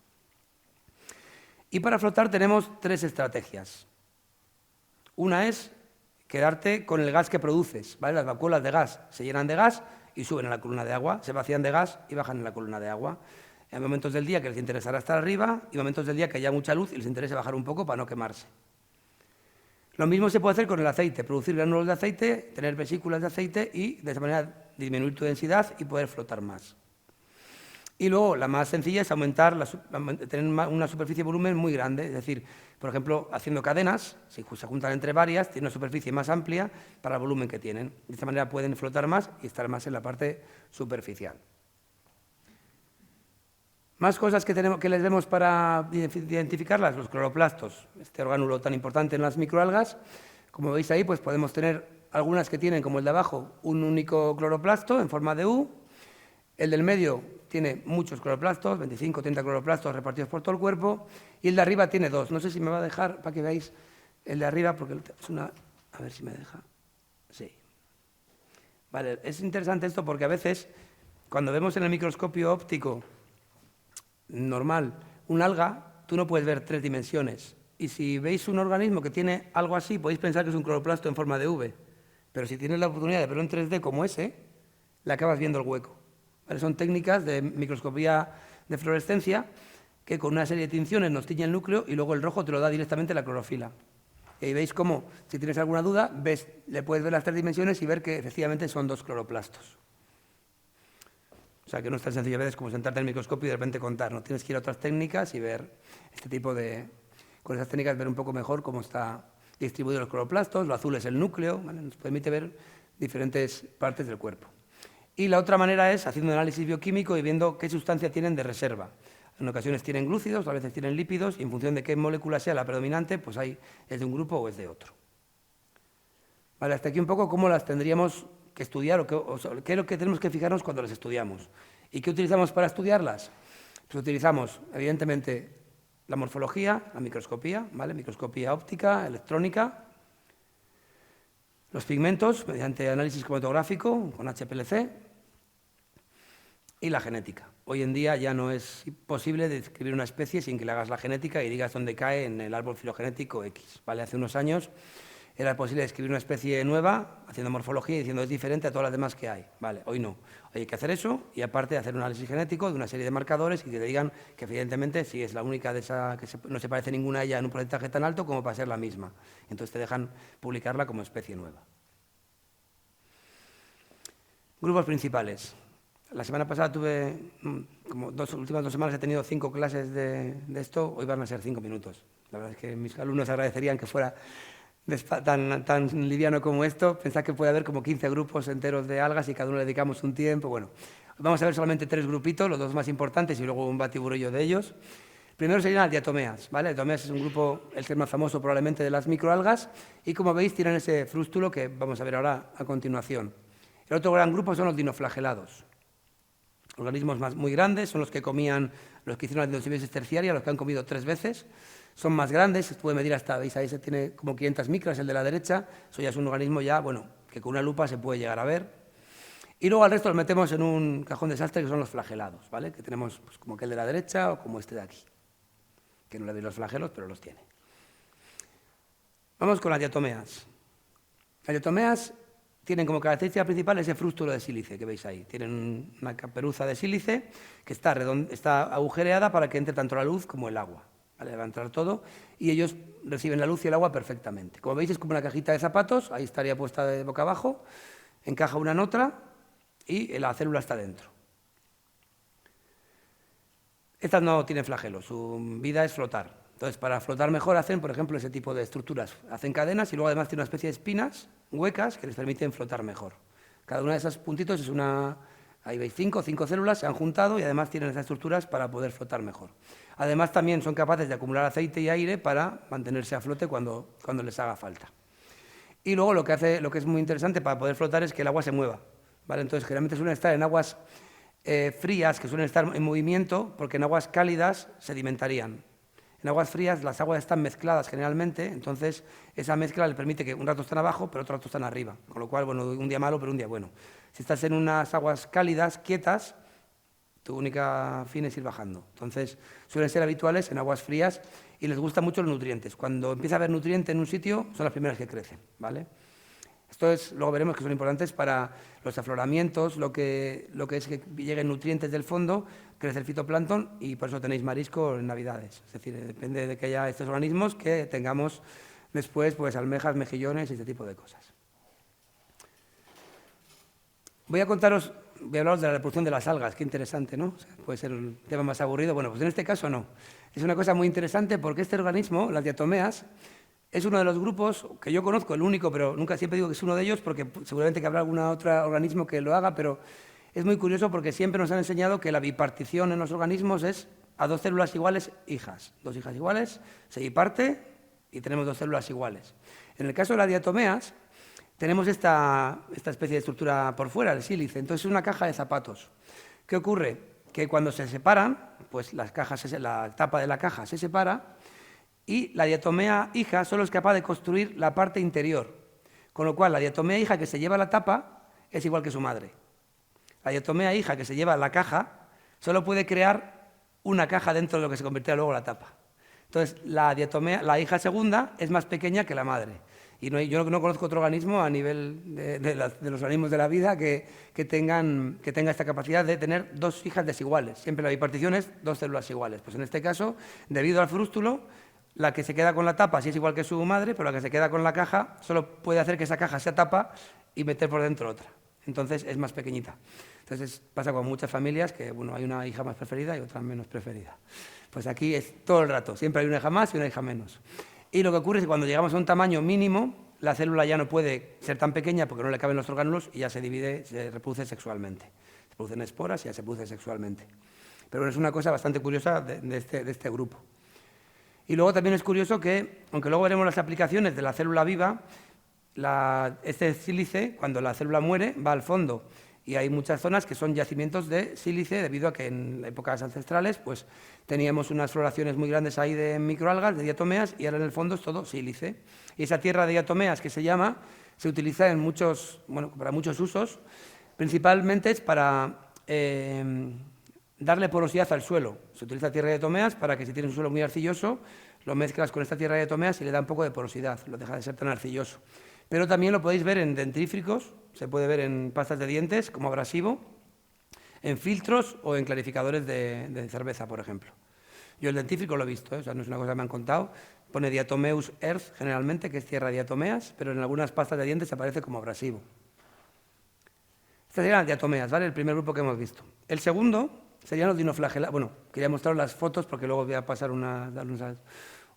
Y para flotar tenemos 3 estrategias. Una es quedarte con el gas que produces, ¿vale? Las vacuolas de gas se llenan de gas y suben a la columna de agua, se vacían de gas y bajan en la columna de agua. Hay momentos del día que les interesará estar arriba y momentos del día que haya mucha luz y les interesa bajar un poco para no quemarse. Lo mismo se puede hacer con el aceite, producir gránulos de aceite, tener vesículas de aceite y de esa manera disminuir tu densidad y poder flotar más. Y luego la más sencilla es tener una superficie de volumen muy grande, es decir, por ejemplo, haciendo cadenas, si se juntan entre varias, tienen una superficie más amplia para el volumen que tienen. De esta manera pueden flotar más y estar más en la parte superficial. Más cosas que les vemos para identificarlas, los cloroplastos, este orgánulo tan importante en las microalgas. Como veis ahí, pues podemos tener algunas que tienen, como el de abajo, un único cloroplasto en forma de U. El del medio tiene muchos cloroplastos, 25 o 30 cloroplastos repartidos por todo el cuerpo. Y el de arriba tiene 2. No sé si me va a dejar para que veáis el de arriba, porque es una... A ver si me deja. Sí. Vale, es interesante esto porque a veces, cuando vemos en el microscopio óptico normal un alga, tú no puedes ver 3 dimensiones. Y si veis un organismo que tiene algo así, podéis pensar que es un cloroplasto en forma de V. Pero si tienes la oportunidad de verlo en 3D como ese, le acabas viendo el hueco. ¿Vale? Son técnicas de microscopía de fluorescencia que con una serie de tinciones nos tiñe el núcleo y luego el rojo te lo da directamente la clorofila. Y ahí veis cómo, si tienes alguna duda, le puedes ver las 3 dimensiones y ver que efectivamente son 2 cloroplastos. O sea, que no es tan sencillo a veces como sentarte en el microscopio y de repente contar. No tienes que ir a otras técnicas y ver este tipo de con esas técnicas ver un poco mejor cómo está distribuido los cloroplastos, lo azul es el núcleo, ¿vale? Nos permite ver diferentes partes del cuerpo. Y la otra manera es haciendo un análisis bioquímico y viendo qué sustancia tienen de reserva. En ocasiones tienen glúcidos, a veces tienen lípidos, y en función de qué molécula sea la predominante, pues es de un grupo o es de otro. Vale, hasta aquí un poco cómo las tendríamos que estudiar o qué es lo que tenemos que fijarnos cuando las estudiamos. ¿Y qué utilizamos para estudiarlas? Pues utilizamos, evidentemente, la morfología, la microscopía, ¿vale? Microscopía óptica, electrónica, los pigmentos mediante análisis cromatográfico con HPLC y la genética. Hoy en día ya no es posible describir una especie sin que le hagas la genética y digas dónde cae en el árbol filogenético X. ¿Vale? Hace unos años era posible describir una especie nueva haciendo morfología y diciendo es diferente a todas las demás que hay. Vale, hoy no. Hoy hay que hacer eso y aparte hacer un análisis genético de una serie de marcadores y que te digan que evidentemente si es la única de esa que no se parece ninguna a ella en un porcentaje tan alto como para ser la misma. Entonces te dejan publicarla como especie nueva. Grupos principales. La semana pasada tuve, como últimas 2 semanas he tenido 5 clases de esto, hoy van a ser 5 minutos. La verdad es que mis alumnos agradecerían que fuera tan liviano como esto. Pensad que puede haber como 15 grupos enteros de algas y cada uno le dedicamos un tiempo. Bueno, vamos a ver solamente 3 grupitos, los 2 más importantes y luego un batiburrillo de ellos. Primero serían las diatomeas, ¿vale? Diatomeas es un grupo, el ser más famoso probablemente de las microalgas y como veis tienen ese frústulo que vamos a ver ahora a continuación. El otro gran grupo son los dinoflagelados. Organismos muy grandes, son los que comían, los que hicieron la dinosimbiosis terciaria, los que han comido 3 veces. Son más grandes, se puede medir hasta, veis ahí se tiene como 500 micras, el de la derecha. Eso ya es un organismo ya, bueno, que con una lupa se puede llegar a ver. Y luego al resto los metemos en un cajón desastre que son los flagelados, ¿vale? Que tenemos pues, como aquel de la derecha o como este de aquí. Que no le doy los flagelos, pero los tiene. Vamos con las diatomeas. Las diatomeas tienen como característica principal ese frústulo de sílice que veis ahí. Tienen una caperuza de sílice que está agujereada para que entre tanto la luz como el agua. ¿Vale? Va a entrar todo y ellos reciben la luz y el agua perfectamente. Como veis es como una cajita de zapatos, ahí estaría puesta de boca abajo, encaja una en otra y la célula está dentro. Estas no tienen flagelos, su vida es flotar. Entonces, para flotar mejor hacen, por ejemplo, ese tipo de estructuras. Hacen cadenas y luego además tienen una especie de espinas huecas que les permiten flotar mejor. Cada una de esos puntitos es una... Ahí veis 5 células, se han juntado y además tienen esas estructuras para poder flotar mejor. Además, también son capaces de acumular aceite y aire para mantenerse a flote cuando les haga falta. Y luego lo que es muy interesante para poder flotar es que el agua se mueva, ¿vale? Entonces, generalmente suelen estar en aguas frías, que suelen estar en movimiento, porque en aguas cálidas sedimentarían. En aguas frías las aguas están mezcladas generalmente, entonces esa mezcla le permite que un rato están abajo, pero otro rato están arriba. Con lo cual, bueno, un día malo, pero un día bueno. Si estás en unas aguas cálidas, quietas, tu única fin es ir bajando. Entonces, suelen ser habituales en aguas frías y les gustan mucho los nutrientes. Cuando empieza a haber nutriente en un sitio, son las primeras que crecen, ¿vale? Luego veremos que son importantes para los afloramientos, lo que es que lleguen nutrientes del fondo, crece el fitoplancton y por eso tenéis marisco en Navidades. Es decir, depende de que haya estos organismos que tengamos después pues, almejas, mejillones y este tipo de cosas. Voy a hablaros de la reproducción de las algas, qué interesante, ¿no? O sea, puede ser un tema más aburrido, bueno, pues en este caso no. Es una cosa muy interesante porque este organismo, las diatomeas, es uno de los grupos que yo conozco, el único, pero nunca siempre digo que es uno de ellos porque seguramente que habrá algún otro organismo que lo haga, pero es muy curioso porque siempre nos han enseñado que la bipartición en los organismos es a 2 células iguales hijas. 2 hijas iguales, se biparte y tenemos 2 células iguales. En el caso de las diatomeas, tenemos esta especie de estructura por fuera, el sílice, entonces es una caja de zapatos. ¿Qué ocurre? Que cuando se separan, pues la tapa de la caja se separa y la diatomea hija solo es capaz de construir la parte interior, con lo cual la diatomea hija que se lleva la tapa es igual que su madre. La diatomea hija que se lleva la caja solo puede crear una caja dentro de lo que se convertirá luego la tapa. Entonces, la hija segunda es más pequeña que la madre. Y yo no conozco otro organismo a nivel de los organismos de la vida que tenga esta capacidad de tener 2 hijas desiguales. Siempre la bipartición es 2 células iguales. Pues en este caso, debido al frústulo, la que se queda con la tapa sí es igual que su madre, pero la que se queda con la caja solo puede hacer que esa caja sea tapa y meter por dentro otra. entonces es más pequeñita. Entonces pasa con muchas familias que bueno, hay una hija más preferida y otra menos preferida. Pues aquí es todo el rato, siempre hay una hija más y una hija menos. Y lo que ocurre es que cuando llegamos a un tamaño mínimo, la célula ya no puede ser tan pequeña porque no le caben los orgánulos y ya se divide, se reproduce sexualmente. Se producen esporas y ya se reproduce sexualmente. Pero bueno, es una cosa bastante curiosa de este grupo. Y luego también es curioso que, aunque luego veremos las aplicaciones de la célula viva, este sílice, cuando la célula muere, va al fondo. Y hay muchas zonas que son yacimientos de sílice, debido a que en épocas ancestrales pues, teníamos unas floraciones muy grandes ahí de microalgas, de diatomeas, y ahora en el fondo es todo sílice. Y esa tierra de diatomeas que se llama, se utiliza en para muchos usos, principalmente es para darle porosidad al suelo. Se utiliza tierra de diatomeas para que si tienes un suelo muy arcilloso, lo mezclas con esta tierra de diatomeas y le da un poco de porosidad, lo deja de ser tan arcilloso. Pero también lo podéis ver en dentríficos, se puede ver en pastas de dientes como abrasivo, en filtros o en clarificadores de cerveza, por ejemplo. Yo el dentífrico lo he visto, o sea, no es una cosa que me han contado. Pone Diatomeus earth generalmente, que es tierra de diatomeas, pero en algunas pastas de dientes aparece como abrasivo. Estas serían las diatomeas, ¿vale? El primer grupo que hemos visto. El segundo serían los dinoflagelados. Bueno, quería mostraros las fotos porque luego voy a pasar dar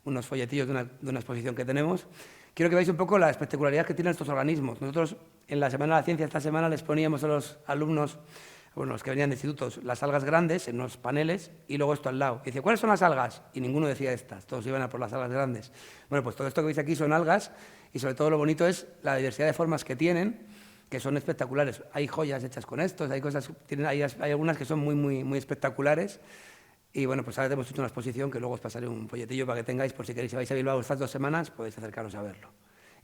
unos folletillos de una exposición que tenemos. Quiero que veáis un poco la espectacularidad que tienen estos organismos. Nosotros, en la Semana de la Ciencia, esta semana les poníamos a los alumnos, bueno, los que venían de institutos, las algas grandes en unos paneles y luego esto al lado. Y dice, ¿cuáles son las algas? Y ninguno decía estas, todos iban a por las algas grandes. Bueno, pues todo esto que veis aquí son algas y sobre todo lo bonito es la diversidad de formas que tienen, que son espectaculares. Hay joyas hechas con estos, hay cosas, hay algunas que son muy, muy, muy espectaculares. Y bueno, pues ahora hemos hecho una exposición que luego os pasaré un folletillo para que tengáis, por si queréis, si vais a Bilbao estas 2 semanas, podéis acercaros a verlo.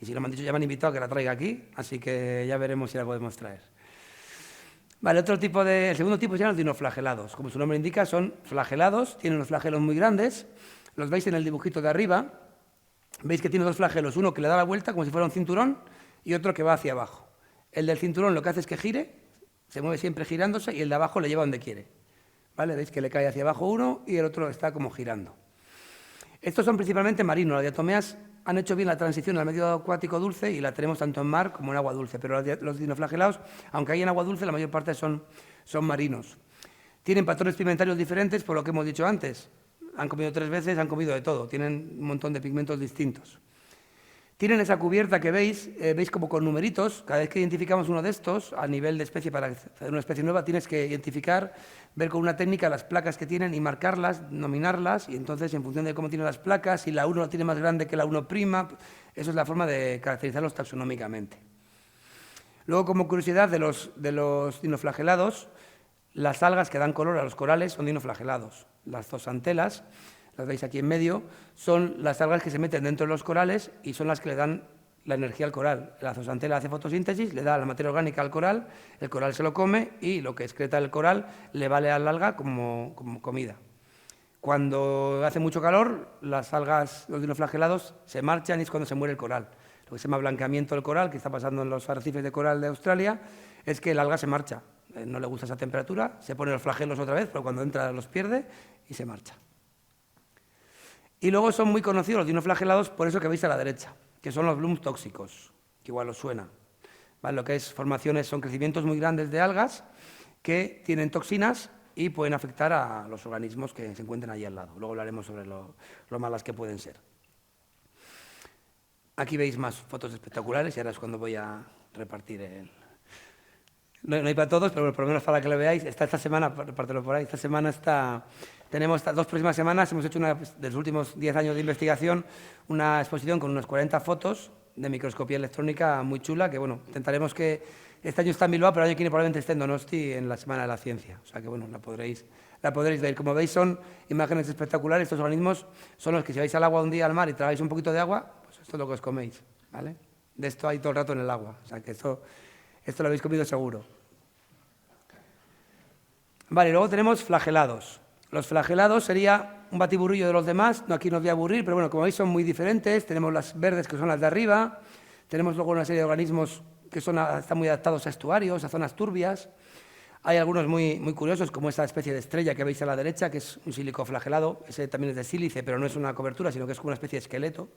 Y si lo me han dicho, ya me han invitado a que la traiga aquí, así que ya veremos si la podemos traer. Vale, el segundo tipo se llaman los dinoflagelados. Como su nombre indica, son flagelados, tienen unos flagelos muy grandes, los veis en el dibujito de arriba, veis que tiene 2 flagelos, uno que le da la vuelta como si fuera un cinturón y otro que va hacia abajo. El del cinturón lo que hace es que gire, se mueve siempre girándose y el de abajo le lleva donde quiere. ¿Vale? Veis que le cae hacia abajo uno y el otro está como girando. Estos son principalmente marinos. Las diatomeas han hecho bien la transición al medio acuático dulce y la tenemos tanto en mar como en agua dulce. Pero los dinoflagelados, aunque hay en agua dulce, la mayor parte son marinos. Tienen patrones pigmentarios diferentes por lo que hemos dicho antes. Han comido 3 veces, han comido de todo. Tienen un montón de pigmentos distintos. Tienen esa cubierta que veis como con numeritos. Cada vez que identificamos uno de estos, a nivel de especie, para hacer una especie nueva, tienes que identificar, ver con una técnica las placas que tienen y marcarlas, nominarlas, y entonces en función de cómo tienen las placas, si la 1 la tiene más grande que la 1', eso es la forma de caracterizarlos taxonómicamente. Luego, como curiosidad de los dinoflagelados, las algas que dan color a los corales son dinoflagelados. Las zooxantelas, las veis aquí en medio, son las algas que se meten dentro de los corales y son las que le dan la energía al coral. La zooxantel hace fotosíntesis, le da la materia orgánica al coral, el coral se lo come y lo que excreta el coral le vale al alga como comida. Cuando hace mucho calor, las algas, los dinoflagelados, se marchan y es cuando se muere el coral. Lo que se llama blanqueamiento del coral, que está pasando en los arrecifes de coral de Australia, es que el alga se marcha. No le gusta esa temperatura, se pone los flagelos otra vez, pero cuando entra los pierde y se marcha. Y luego son muy conocidos los dinoflagelados por eso que veis a la derecha, que son los blooms tóxicos, que igual os suena. ¿Vale? Lo que es formaciones, son crecimientos muy grandes de algas que tienen toxinas y pueden afectar a los organismos que se encuentren allí al lado. Luego hablaremos sobre lo malas que pueden ser. Aquí veis más fotos espectaculares y ahora es cuando voy a repartir el... No hay para todos, pero por lo menos para que lo veáis. Esta semana, repártelo por ahí, esta semana tenemos estas 2 próximas semanas, hemos hecho de los últimos 10 años de investigación, una exposición con unas 40 fotos de microscopía electrónica muy chula, que bueno, intentaremos que este año está en Bilbao, pero el año que viene probablemente esté en Donosti en la Semana de la Ciencia. O sea que bueno, la podréis ver. Como veis son imágenes espectaculares, estos organismos son los que si vais al agua un día al mar y tragáis un poquito de agua, pues esto es lo que os coméis, ¿vale? De esto hay todo el rato en el agua, o sea que esto lo habéis comido seguro. Vale, luego tenemos flagelados. Los flagelados sería un batiburrillo de los demás, no aquí nos voy a aburrir, pero bueno, como veis son muy diferentes. Tenemos las verdes que son las de arriba, tenemos luego una serie de organismos que están muy adaptados a estuarios, a zonas turbias. Hay algunos muy, muy curiosos, como esta especie de estrella que veis a la derecha, que es un silicoflagelado, ese también es de sílice, pero no es una cobertura, sino que es como una especie de esqueleto.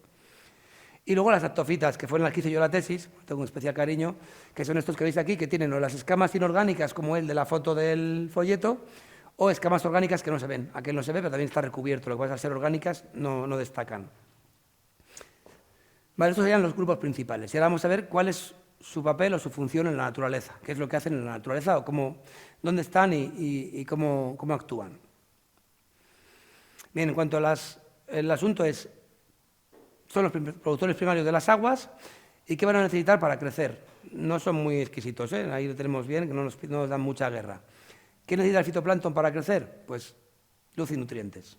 Y luego las aptofitas, que fueron las que hice yo la tesis, tengo un especial cariño, que son estos que veis aquí, que tienen o las escamas inorgánicas, como el de la foto del folleto, o escamas orgánicas que no se ven. Aquel no se ve, pero también está recubierto. Lo que pasa es que al ser orgánicas no destacan. Vale, estos serían los grupos principales. Y ahora vamos a ver cuál es su papel o su función en la naturaleza, qué es lo que hacen en la naturaleza, o dónde están y cómo actúan. Bien, en cuanto el asunto es, son los productores primarios de las aguas y qué van a necesitar para crecer. No son muy exquisitos, ¿eh? Ahí lo tenemos bien, que no nos dan mucha guerra. ¿Qué necesita el fitoplancton para crecer? Pues luz y nutrientes.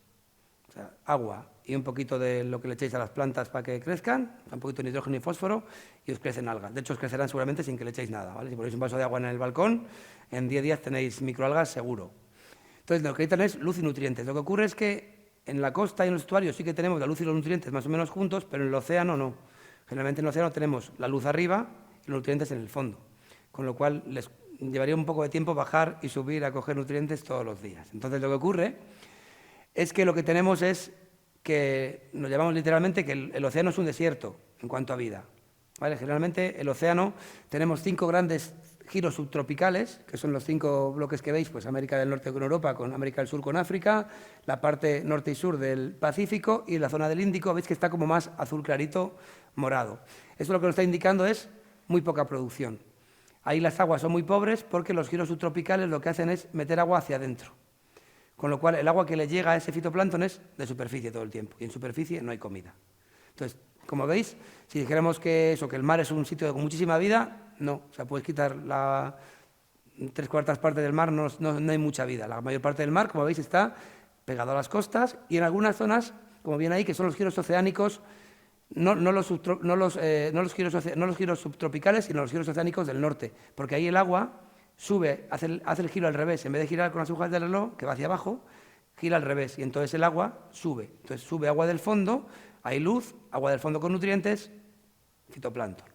O sea, agua y un poquito de lo que le echéis a las plantas para que crezcan, un poquito de nitrógeno y fósforo, y os crecen algas. De hecho, os crecerán seguramente sin que le echéis nada, ¿vale? Si ponéis un vaso de agua en el balcón, en 10 días tenéis microalgas seguro. Entonces, lo que necesitan es luz y nutrientes. Lo que ocurre es que en la costa y en los estuarios sí que tenemos la luz y los nutrientes más o menos juntos, pero en el océano no. Generalmente en el océano tenemos la luz arriba y los nutrientes en el fondo, con lo cual les llevaría un poco de tiempo bajar y subir a coger nutrientes todos los días. Entonces, lo que ocurre es que lo que tenemos es que nos llamamos literalmente que el océano es un desierto en cuanto a vida, ¿vale? Generalmente el océano tenemos 5 grandes giros subtropicales, que son los 5 bloques que veis, pues América del Norte con Europa, con América del Sur con África, la parte norte y sur del Pacífico y la zona del Índico, veis que está como más azul clarito, morado. Esto lo que nos está indicando es muy poca producción. Ahí las aguas son muy pobres porque los giros subtropicales lo que hacen es meter agua hacia adentro. Con lo cual, el agua que le llega a ese fitoplancton es de superficie todo el tiempo, y en superficie no hay comida. Entonces, como veis, si dijéramos que el mar es un sitio con muchísima vida, no. O sea, puedes quitar la 3/4 parte del mar, no hay mucha vida. La mayor parte del mar, como veis, está pegado a las costas, y en algunas zonas, como viene ahí, que son los giros oceánicos, no los giros subtropicales, sino los giros oceánicos del norte, porque ahí el agua sube, hace el giro al revés, en vez de girar con las agujas del reloj, que va hacia abajo, gira al revés, y entonces el agua sube. Entonces sube agua del fondo, hay luz, agua del fondo con nutrientes, fitoplancton.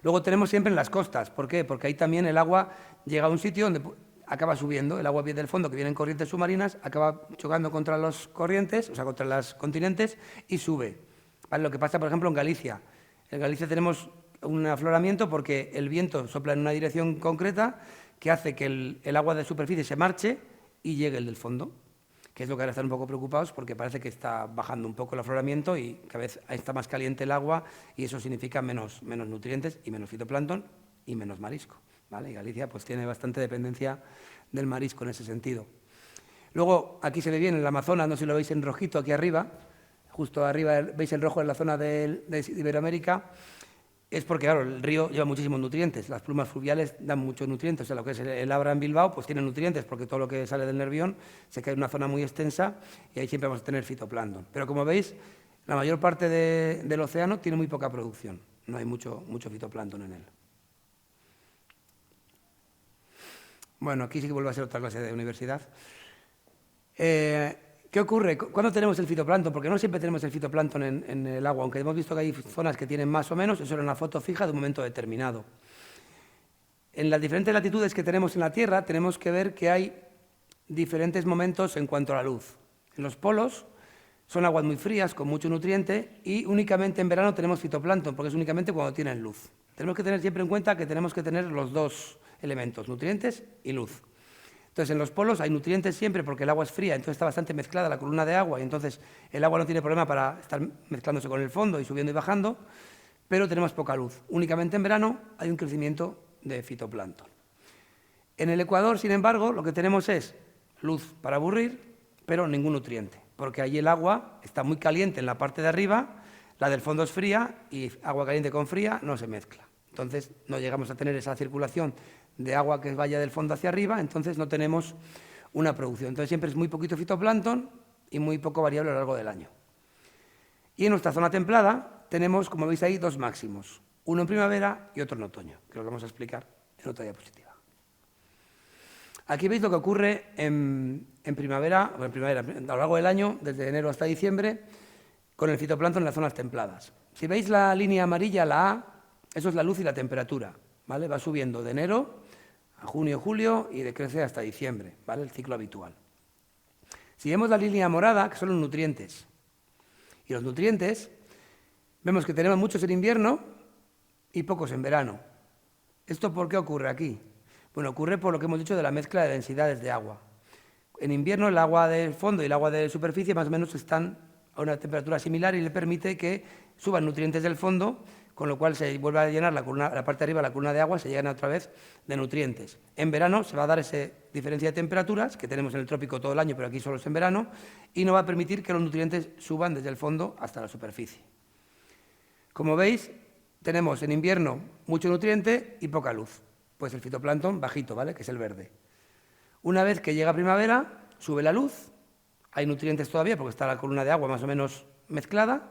Luego tenemos siempre en las costas, ¿por qué? Porque ahí también el agua llega a un sitio donde acaba subiendo, el agua del fondo que viene en corrientes submarinas, acaba chocando contra los corrientes, o sea, contra los continentes, y sube. ¿Vale? Lo que pasa, por ejemplo, en Galicia. En Galicia tenemos un afloramiento porque el viento sopla en una dirección concreta que hace que el agua de superficie se marche y llegue el del fondo, que es lo que ahora están un poco preocupados porque parece que está bajando un poco el afloramiento y cada vez está más caliente el agua y eso significa menos nutrientes y menos fitoplancton y menos marisco, ¿vale? Y Galicia pues tiene bastante dependencia del marisco en ese sentido. Luego, aquí se ve bien en el Amazonas, no sé si lo veis en rojito aquí arriba, justo arriba veis el rojo en la zona de Iberoamérica. Es porque, claro, el río lleva muchísimos nutrientes, las plumas fluviales dan muchos nutrientes, o sea, lo que es el Abra en Bilbao, pues tiene nutrientes, porque todo lo que sale del Nervión se cae en una zona muy extensa y ahí siempre vamos a tener fitoplancton. Pero como veis, la mayor parte del océano tiene muy poca producción, no hay mucho fitoplancton en él. Bueno, aquí sí que vuelve a ser otra clase de universidad. ¿Qué ocurre? ¿Cuándo tenemos el fitoplancton? Porque no siempre tenemos el fitoplancton en el agua, aunque hemos visto que hay zonas que tienen más o menos, eso era una foto fija de un momento determinado. En las diferentes latitudes que tenemos en la Tierra, tenemos que ver que hay diferentes momentos en cuanto a la luz. En los polos son aguas muy frías, con mucho nutriente, y únicamente en verano tenemos fitoplancton, porque es únicamente cuando tienen luz. Tenemos que tener siempre en cuenta que tenemos que tener los dos elementos, nutrientes y luz. Entonces, en los polos hay nutrientes siempre porque el agua es fría, entonces está bastante mezclada la columna de agua y entonces el agua no tiene problema para estar mezclándose con el fondo y subiendo y bajando, pero tenemos poca luz. Únicamente en verano hay un crecimiento de fitoplancton. En el Ecuador, sin embargo, lo que tenemos es luz para aburrir, pero ningún nutriente, porque allí el agua está muy caliente en la parte de arriba, la del fondo es fría y agua caliente con fría no se mezcla. Entonces, no llegamos a tener esa circulación de agua que vaya del fondo hacia arriba, entonces no tenemos una producción. Entonces siempre es muy poquito fitoplancton y muy poco variable a lo largo del año. Y en nuestra zona templada tenemos, como veis ahí, dos máximos, uno en primavera y otro en otoño, que lo vamos a explicar en otra diapositiva. Aquí veis lo que ocurre en primavera, a lo largo del año, desde enero hasta diciembre, con el fitoplancton en las zonas templadas. Si veis la línea amarilla, la A, eso es la luz y la temperatura, ¿vale? Va subiendo de enero a junio, julio y decrece hasta diciembre, ¿vale? El ciclo habitual. Si vemos la línea morada, que son los nutrientes, y los nutrientes Vemos que tenemos muchos en invierno y pocos en verano. ¿Esto por qué ocurre aquí? Bueno, ocurre por lo que hemos dicho de la mezcla de densidades de agua. En invierno el agua del fondo y el agua de superficie más o menos están a una temperatura similar y le permite que suban nutrientes del fondo, con lo cual se vuelve a llenar la parte de arriba, la columna de agua, se llena otra vez de nutrientes. En verano se va a dar esa diferencia de temperaturas, que tenemos en el trópico todo el año, pero aquí solo es en verano, y no va a permitir que los nutrientes suban desde el fondo hasta la superficie. Como veis, tenemos en invierno mucho nutriente y poca luz. Pues el fitoplancton bajito, ¿vale? Que es el verde. Una vez que llega primavera, sube la luz, hay nutrientes todavía porque está la columna de agua más o menos mezclada,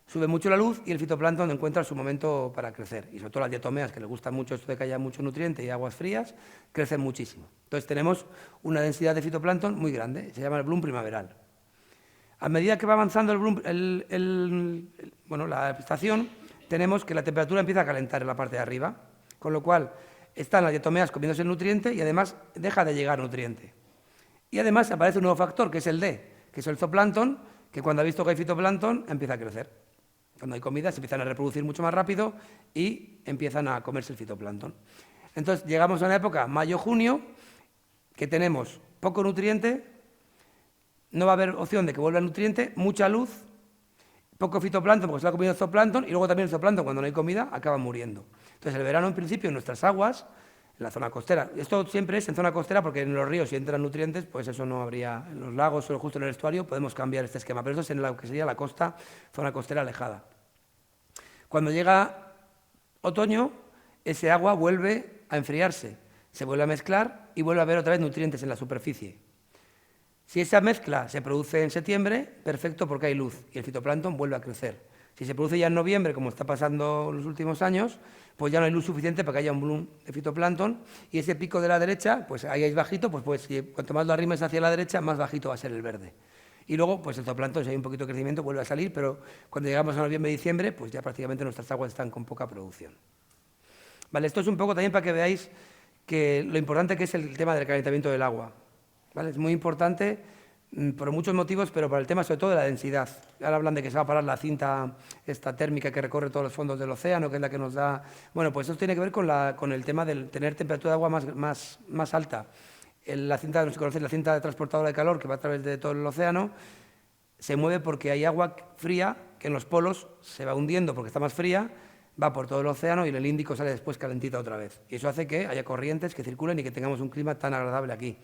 sube mucho la luz y el fitoplancton encuentra su momento para crecer. Y sobre todo las diatomeas, que les gusta mucho esto de que haya mucho nutriente y aguas frías, crecen muchísimo. Entonces tenemos una densidad de fitoplancton muy grande, se llama el bloom primaveral. A medida que va avanzando la estación, tenemos que la temperatura empieza a calentar en la parte de arriba, con lo cual están las diatomeas comiéndose el nutriente y además deja de llegar nutriente. Y además aparece un nuevo factor, que es el D, que es el zooplancton, que cuando ha visto que hay fitoplancton empieza a crecer. Cuando hay comida se empiezan a reproducir mucho más rápido y empiezan a comerse el fitoplancton. Entonces llegamos a una época, mayo-junio, que tenemos poco nutriente, no va a haber opción de que vuelva el nutriente, mucha luz, poco fitoplancton porque se lo ha comido el zooplancton y luego también el zooplancton cuando no hay comida acaba muriendo. Entonces el verano en principio en nuestras aguas, en la zona costera, esto siempre es en zona costera porque en los ríos si entran nutrientes pues eso no habría, en los lagos o justo en el estuario podemos cambiar este esquema, pero eso es en lo que sería la costa, zona costera alejada. Cuando llega otoño, ese agua vuelve a enfriarse, se vuelve a mezclar y vuelve a haber otra vez nutrientes en la superficie. Si esa mezcla se produce en septiembre, perfecto porque hay luz y el fitoplancton vuelve a crecer. Si se produce ya en noviembre, como está pasando en los últimos años, pues ya no hay luz suficiente para que haya un bloom de fitoplancton y ese pico de la derecha, pues ahí es bajito, pues cuanto más lo arrimes hacia la derecha, más bajito va a ser el verde. Y luego, pues el zooplancton, si hay un poquito de crecimiento, vuelve a salir, pero cuando llegamos a noviembre y diciembre, pues ya prácticamente nuestras aguas están con poca producción. Vale, esto es un poco también para que veáis que lo importante que es el tema del calentamiento del agua. ¿Vale? Es muy importante por muchos motivos, pero para el tema sobre todo de la densidad. Ahora hablan de que se va a parar la cinta esta térmica que recorre todos los fondos del océano, que es la que nos da... Bueno, pues eso tiene que ver con el tema de tener temperatura de agua más alta. La cinta, no se conoce, la cinta transportadora de calor que va a través de todo el océano, se mueve porque hay agua fría que en los polos se va hundiendo porque está más fría, va por todo el océano y en el Índico sale después calentita otra vez. Y eso hace que haya corrientes que circulen y que tengamos un clima tan agradable aquí.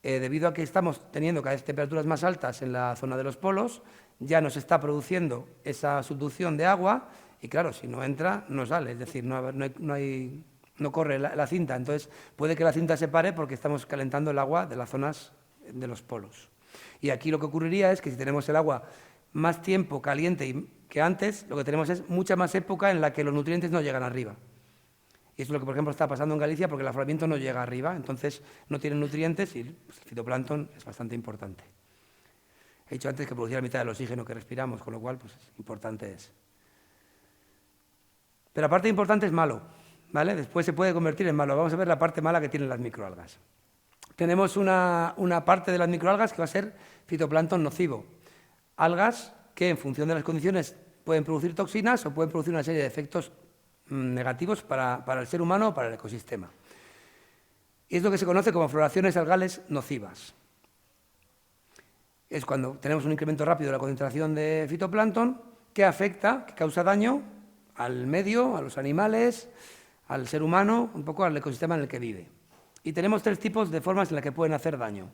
Debido a que estamos teniendo cada vez temperaturas más altas en la zona de los polos, ya nos está produciendo esa subducción de agua y claro, si no entra, no sale, es decir, no corre la cinta. Entonces puede que la cinta se pare porque estamos calentando el agua de las zonas de los polos. Y aquí lo que ocurriría es que si tenemos el agua más tiempo caliente que antes, lo que tenemos es mucha más época en la que los nutrientes no llegan arriba. Y eso es lo que, por ejemplo, está pasando en Galicia porque el afloramiento no llega arriba, entonces no tienen nutrientes y pues, el fitoplancton es bastante importante. He dicho antes que producía la mitad del oxígeno que respiramos, con lo cual, pues, importante es. Pero aparte de importante es malo, ¿vale? Después se puede convertir en malo. Vamos a ver la parte mala que tienen las microalgas. Tenemos una parte de las microalgas que va a ser fitoplancton nocivo. Algas que, en función de las condiciones, pueden producir toxinas o pueden producir una serie de efectos negativos para el ser humano o para el ecosistema. Y es lo que se conoce como floraciones algales nocivas. Es cuando tenemos un incremento rápido de la concentración de fitoplancton que afecta, que causa daño al medio, a los animales, al ser humano, un poco al ecosistema en el que vive. Y tenemos tres tipos de formas en las que pueden hacer daño.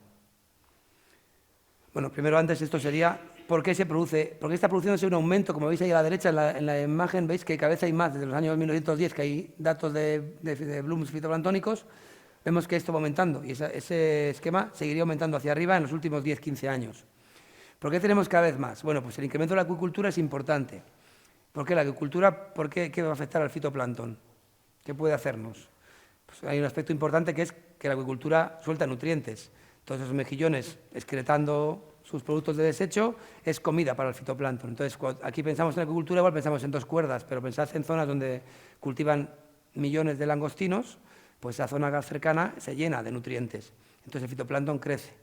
Bueno, primero antes esto sería por qué se produce, porque está produciéndose un aumento, como veis ahí a la derecha en la imagen, veis que cada vez hay más, desde los años 1910 que hay datos de blooms fitoplanctónicos, vemos que esto va aumentando y ese esquema seguiría aumentando hacia arriba en los últimos 10-15 años. ¿Por qué tenemos cada vez más? Bueno, pues el incremento de la acuicultura es importante. ¿Por qué la acuicultura? ¿Qué va a afectar al fitoplancton? ¿Qué puede hacernos? Pues hay un aspecto importante que es que la acuicultura suelta nutrientes. Todos esos mejillones excretando sus productos de desecho es comida para el fitoplancton. Entonces, aquí pensamos en la acuicultura, igual pensamos en dos cuerdas, pero pensad en zonas donde cultivan millones de langostinos, pues esa zona cercana se llena de nutrientes. Entonces el fitoplancton crece.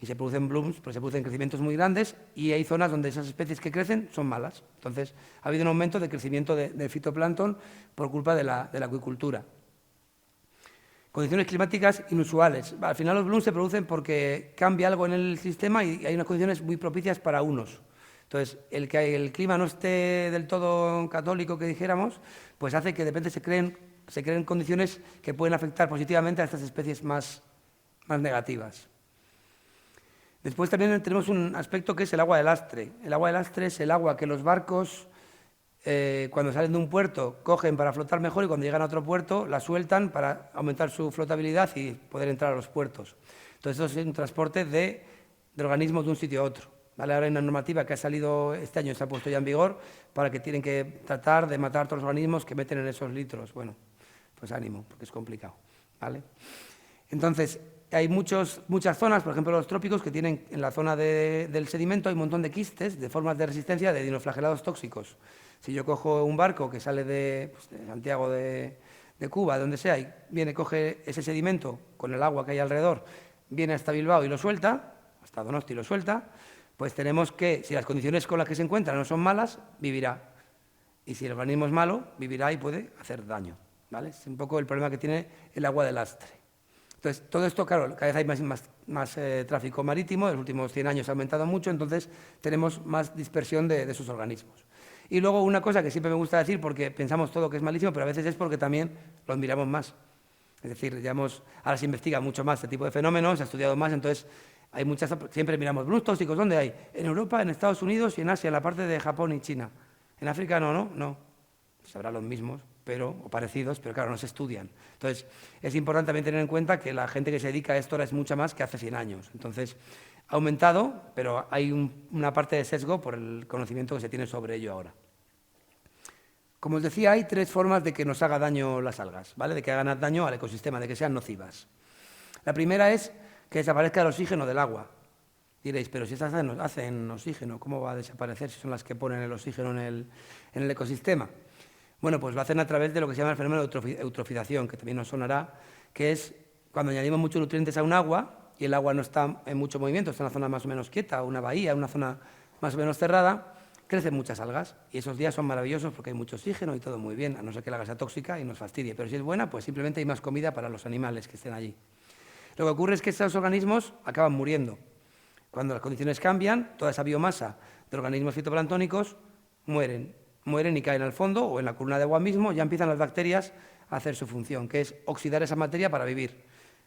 y se producen blooms, pues se producen crecimientos muy grandes y hay zonas donde esas especies que crecen son malas. Entonces, ha habido un aumento de crecimiento del fitoplancton por culpa de la acuicultura. Condiciones climáticas inusuales. Al final los blooms se producen porque cambia algo en el sistema y hay unas condiciones muy propicias para unos. Entonces, el que el clima no esté del todo católico, que dijéramos, pues hace que de repente se creen condiciones que pueden afectar positivamente a estas especies más negativas. Después también tenemos un aspecto que es el agua de lastre. El agua de lastre es el agua que los barcos, cuando salen de un puerto, cogen para flotar mejor y cuando llegan a otro puerto la sueltan para aumentar su flotabilidad y poder entrar a los puertos. Entonces, eso es un transporte de organismos de un sitio a otro. ¿Vale? Ahora hay una normativa que ha salido este año, se ha puesto ya en vigor, para que tienen que tratar de matar todos los organismos que meten en esos litros. Bueno, pues ánimo, porque es complicado. ¿Vale? Entonces, hay muchas zonas, por ejemplo los trópicos, que tienen en la zona del sedimento hay un montón de quistes, de formas de resistencia de dinoflagelados tóxicos. Si yo cojo un barco que sale de Santiago de Cuba, de donde sea, y coge ese sedimento con el agua que hay alrededor, viene hasta Bilbao y lo suelta, hasta Donosti y lo suelta, pues tenemos que, si las condiciones con las que se encuentra no son malas, vivirá. Y si el organismo es malo, vivirá y puede hacer daño. ¿Vale? Es un poco el problema que tiene el agua de lastre. Entonces, todo esto, claro, cada vez hay más tráfico marítimo, en los últimos 100 años ha aumentado mucho, entonces tenemos más dispersión de esos organismos. Y luego una cosa que siempre me gusta decir, porque pensamos todo que es malísimo, pero a veces es porque también los miramos más. Es decir, ahora se investiga mucho más este tipo de fenómenos, se ha estudiado más, entonces siempre miramos blooms tóxicos, ¿dónde hay? En Europa, en Estados Unidos y en Asia, en la parte de Japón y China. En África no. Pues habrá los mismos, o parecidos, pero claro, no se estudian. Entonces, es importante también tener en cuenta que la gente que se dedica a esto ahora es mucha más que hace 100 años. Entonces, ha aumentado, pero hay una parte de sesgo por el conocimiento que se tiene sobre ello ahora. Como os decía, hay 3 formas de que nos haga daño las algas, ¿vale? De que hagan daño al ecosistema, de que sean nocivas. La primera es que desaparezca el oxígeno del agua. Diréis, pero si estas hacen oxígeno, ¿cómo va a desaparecer si son las que ponen el oxígeno en el ecosistema? Bueno, pues lo hacen a través de lo que se llama el fenómeno de eutrofización, que también nos sonará, que es cuando añadimos muchos nutrientes a un agua y el agua no está en mucho movimiento, está en una zona más o menos quieta, una bahía, una zona más o menos cerrada, crecen muchas algas y esos días son maravillosos porque hay mucho oxígeno y todo muy bien, a no ser que la alga sea tóxica y nos fastidie, pero si es buena, pues simplemente hay más comida para los animales que estén allí. Lo que ocurre es que estos organismos acaban muriendo. Cuando las condiciones cambian, toda esa biomasa de organismos fitoplanctónicos mueren y caen al fondo o en la columna de agua mismo, ya empiezan las bacterias a hacer su función, que es oxidar esa materia para vivir.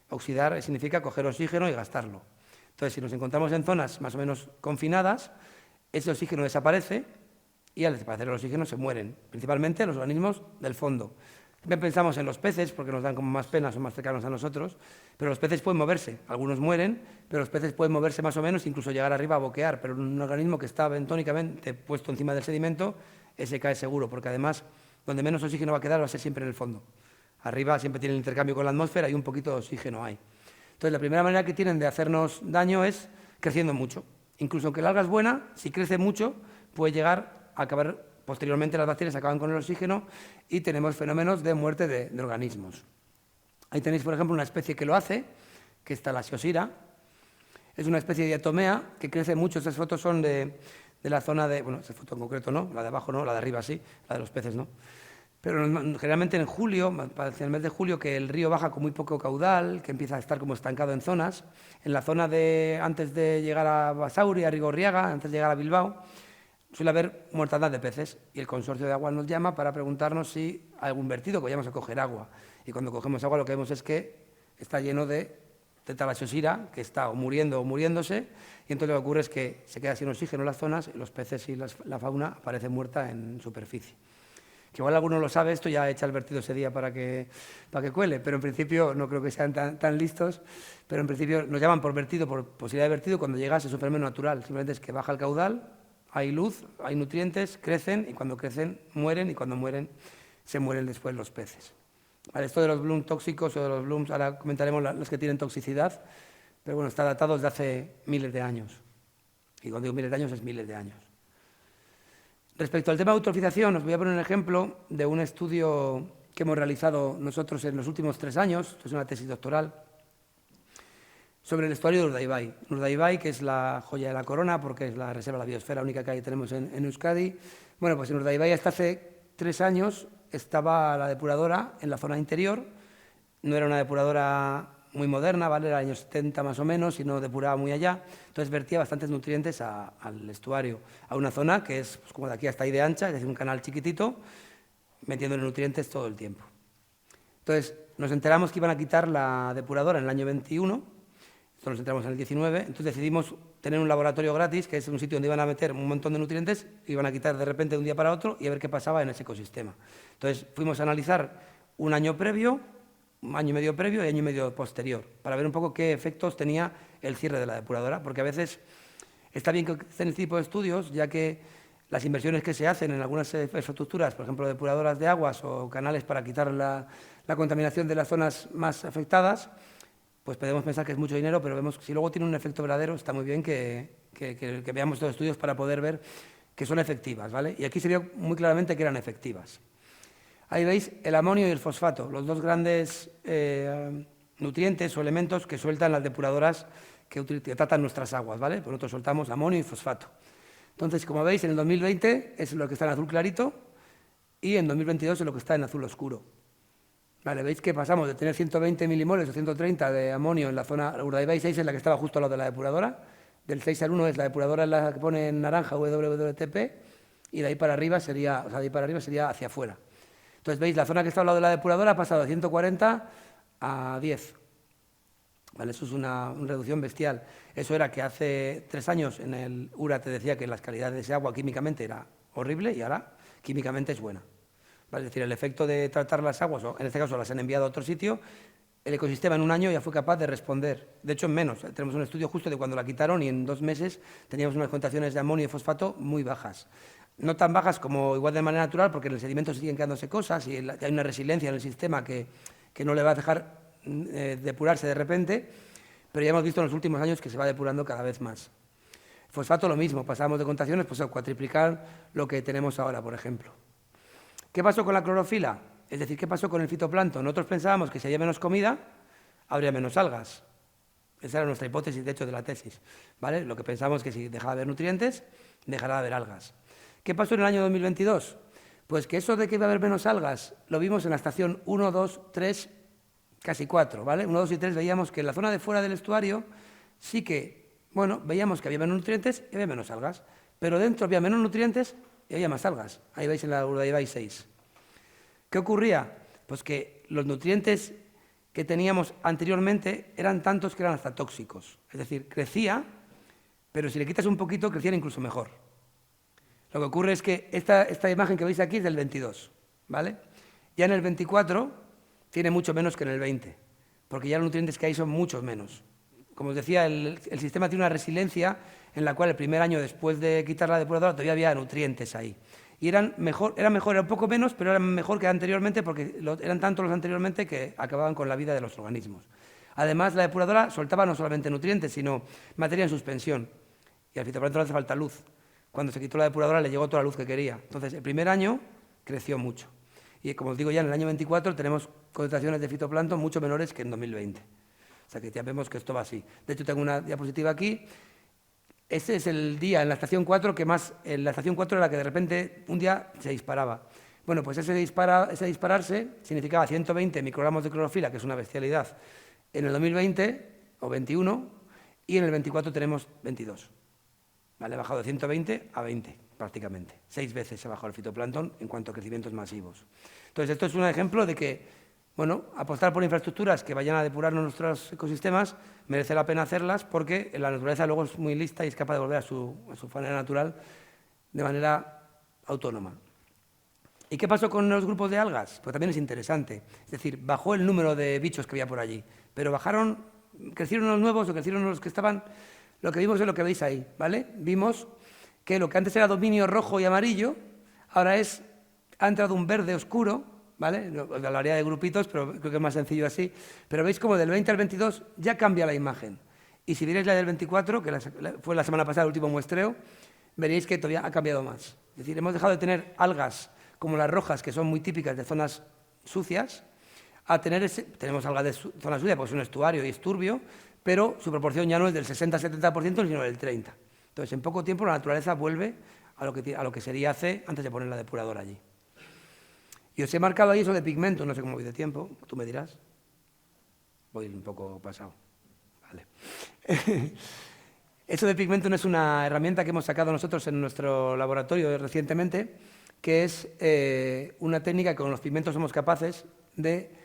Oxidar significa coger oxígeno y gastarlo. Entonces, si nos encontramos en zonas más o menos confinadas, ese oxígeno desaparece y al desaparecer el oxígeno se mueren, principalmente los organismos del fondo. Siempre pensamos en los peces porque nos dan como más pena, son más cercanos a nosotros, pero los peces pueden moverse, algunos mueren, pero los peces pueden moverse más o menos, incluso llegar arriba a boquear, pero un organismo que está bentónicamente puesto encima del sedimento, ese cae seguro, porque además donde menos oxígeno va a quedar va a ser siempre en el fondo. Arriba siempre tiene el intercambio con la atmósfera y un poquito de oxígeno hay. Entonces la primera manera que tienen de hacernos daño es creciendo mucho. Incluso aunque la alga es buena, si crece mucho puede llegar a acabar, posteriormente las bacterias acaban con el oxígeno y tenemos fenómenos de muerte de organismos. Ahí tenéis, por ejemplo, una especie que lo hace, que está la Xiosira. Es una especie de diatomea que crece mucho. Estas fotos son de la zona de... Bueno, esta foto en concreto no, la de abajo no, la de arriba sí, la de los peces no. Pero generalmente en julio, hacia el mes de julio, que el río baja con muy poco caudal, que empieza a estar como estancado en zonas, en la zona de antes de llegar a Basauri, a Rigorriaga, antes de llegar a Bilbao, suele haber mortandad de peces y el consorcio de agua nos llama para preguntarnos si hay algún vertido, que vayamos a coger agua. Y cuando cogemos agua lo que vemos es que está lleno de Xiosira, que está o muriendo o muriéndose, y entonces lo que ocurre es que se queda sin oxígeno en las zonas y los peces y la fauna aparece muerta en superficie. Que igual alguno lo sabe, esto ya echa el vertido ese día para que cuele, pero en principio no creo que sean tan listos, pero en principio nos llaman por vertido, por posibilidad de vertido, cuando llegas es un fenómeno natural, simplemente es que baja el caudal, hay luz, hay nutrientes, crecen y cuando crecen mueren y cuando mueren se mueren después los peces. Vale, esto de los blooms tóxicos o de los blooms, ahora comentaremos los que tienen toxicidad, pero bueno, está datado desde hace miles de años. Y cuando digo miles de años es miles de años. Respecto al tema de eutrofización, os voy a poner un ejemplo de un estudio que hemos realizado nosotros en los últimos 3 años, esto es una tesis doctoral, Sobre el estuario de Urdaibai. Urdaibai, que es la joya de la corona, porque es la reserva de la biosfera única que tenemos en Euskadi. Bueno, pues en Urdaibai hasta hace 3 años estaba la depuradora en la zona interior. No era una depuradora muy moderna, ¿vale? Era años 70 más o menos, y no depuraba muy allá. Entonces vertía bastantes nutrientes al estuario, a una zona que es pues, como de aquí hasta ahí de ancha, es decir, un canal chiquitito, metiéndole nutrientes todo el tiempo. Entonces nos enteramos que iban a quitar la depuradora en el año 21, esto nos enteramos en el 19, entonces decidimos tener un laboratorio gratis, que es un sitio donde iban a meter un montón de nutrientes, iban a quitar de repente de un día para otro y a ver qué pasaba en ese ecosistema. Entonces fuimos a analizar un año previo, un año y medio previo y año y medio posterior, para ver un poco qué efectos tenía el cierre de la depuradora, porque a veces está bien que estén este tipo de estudios, ya que las inversiones que se hacen en algunas infraestructuras, por ejemplo, depuradoras de aguas o canales para quitar la contaminación de las zonas más afectadas, pues podemos pensar que es mucho dinero, pero vemos que si luego tiene un efecto verdadero, está muy bien que veamos estos estudios para poder ver que son efectivas, ¿vale? Y aquí se vio muy claramente que eran efectivas. Ahí veis el amonio y el fosfato, los dos grandes nutrientes o elementos que sueltan las depuradoras que tratan nuestras aguas, ¿vale? Pues nosotros soltamos amonio y fosfato. Entonces, como veis, en el 2020 es lo que está en azul clarito y en 2022 es lo que está en azul oscuro. Vale, veis que pasamos de tener 120 milimoles o 130 de amonio en la zona, Urdaibai 6 es la que estaba justo al lado de la depuradora, del 6 al 1 es la depuradora en la que pone en naranja WWTP y de ahí para arriba sería, hacia afuera. Entonces veis, la zona que está al lado de la depuradora ha pasado de 140 a 10. Vale, eso es una reducción bestial. Eso era que hace 3 años en el URA te decía que las calidades de ese agua químicamente era horrible y ahora químicamente es buena. ¿Vale? Es decir, el efecto de tratar las aguas, o en este caso las han enviado a otro sitio, el ecosistema en un año ya fue capaz de responder. De hecho, en menos. Tenemos un estudio justo de cuando la quitaron y en 2 meses teníamos unas concentraciones de amonio y fosfato muy bajas. No tan bajas como igual de manera natural, porque en el sedimento siguen quedándose cosas y hay una resiliencia en el sistema que no le va a dejar depurarse de repente, pero ya hemos visto en los últimos años que se va depurando cada vez más. Fosfato lo mismo, pasamos de concentraciones pues, a cuatriplicar lo que tenemos ahora, por ejemplo. ¿Qué pasó con la clorofila? Es decir, ¿qué pasó con el fitoplancton? Nosotros pensábamos que si había menos comida, habría menos algas. Esa era nuestra hipótesis, de hecho, de la tesis. ¿Vale? Lo que pensamos es que si dejaba de haber nutrientes, dejará de haber algas. ¿Qué pasó en el año 2022? Pues que eso de que iba a haber menos algas lo vimos en la estación 1, 2, 3, casi 4. ¿Vale? 1, 2 y 3 veíamos que en la zona de fuera del estuario sí que, bueno, veíamos que había menos nutrientes y había menos algas. Pero dentro había menos nutrientes y había más algas. Ahí veis en la Urdaibai 6. ¿Qué ocurría? Pues que los nutrientes que teníamos anteriormente eran tantos que eran hasta tóxicos. Es decir, crecía, pero si le quitas un poquito, crecía incluso mejor. Lo que ocurre es que esta imagen que veis aquí es del 22, ¿vale? Ya en el 24 tiene mucho menos que en el 20, porque ya los nutrientes que hay son muchos menos. Como os decía, el sistema tiene una resiliencia en la cual el primer año después de quitar la depuradora todavía había nutrientes ahí. Y era un poco menos, pero eran mejor que anteriormente porque eran tantos los anteriormente que acababan con la vida de los organismos. Además, la depuradora soltaba no solamente nutrientes, sino materia en suspensión. Y al fitoplancton le hace falta luz. Cuando se quitó la depuradora le llegó toda la luz que quería. Entonces, el primer año creció mucho. Y como os digo, ya en el año 24 tenemos concentraciones de fitoplancton mucho menores que en 2020. O sea que ya vemos que esto va así. De hecho, tengo una diapositiva aquí. Ese es el día en la estación 4 que más... En la estación 4 era la que de repente un día se disparaba. Bueno, pues ese dispararse significaba 120 microgramos de clorofila, que es una bestialidad, en el 2020 o 21, y en el 24 tenemos 22. ¿Vale? Ha bajado de 120 a 20, prácticamente. 6 veces se ha bajado el fitoplancton en cuanto a crecimientos masivos. Entonces, esto es un ejemplo de que, bueno, apostar por infraestructuras que vayan a depurar nuestros ecosistemas merece la pena hacerlas porque la naturaleza luego es muy lista y es capaz de volver a su manera natural de manera autónoma. ¿Y qué pasó con los grupos de algas? Pues también es interesante. Es decir, bajó el número de bichos que había por allí, pero crecieron los nuevos o crecieron los que estaban. Lo que vimos es lo que veis ahí, ¿vale? Vimos que lo que antes era dominio rojo y amarillo, ahora ha entrado un verde oscuro, ¿vale? Hablaría de grupitos, pero creo que es más sencillo así. Pero veis como del 20 al 22 ya cambia la imagen. Y si vierais la del 24, que fue la semana pasada el último muestreo, veréis que todavía ha cambiado más. Es decir, hemos dejado de tener algas como las rojas, que son muy típicas de zonas sucias, a tenemos algas de zonas sucias porque es un estuario y es turbio, pero su proporción ya no es del 60-70%, sino del 30%. Entonces, en poco tiempo la naturaleza vuelve a lo que sería hace antes de poner la depuradora allí. Y os he marcado ahí eso de pigmento, no sé cómo voy de tiempo, tú me dirás. Voy un poco pasado. Vale. Eso de pigmento es una herramienta que hemos sacado nosotros en nuestro laboratorio recientemente, que es una técnica que con los pigmentos somos capaces de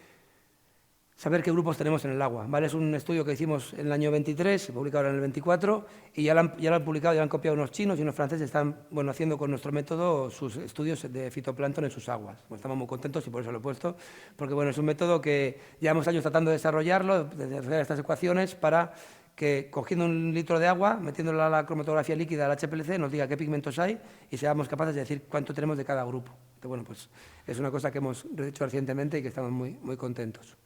saber qué grupos tenemos en el agua. ¿Vale? Es un estudio que hicimos en el año 23, se publica ahora en el 24, y ya lo han publicado, ya lo han copiado unos chinos y unos franceses, están haciendo con nuestro método sus estudios de fitoplancton en sus aguas. Estamos muy contentos y por eso lo he puesto, porque es un método que llevamos años tratando de desarrollarlo, de hacer estas ecuaciones para que cogiendo un litro de agua, metiéndolo a la cromatografía líquida, al HPLC, nos diga qué pigmentos hay y seamos capaces de decir cuánto tenemos de cada grupo. Entonces, es una cosa que hemos hecho recientemente y que estamos muy, muy contentos.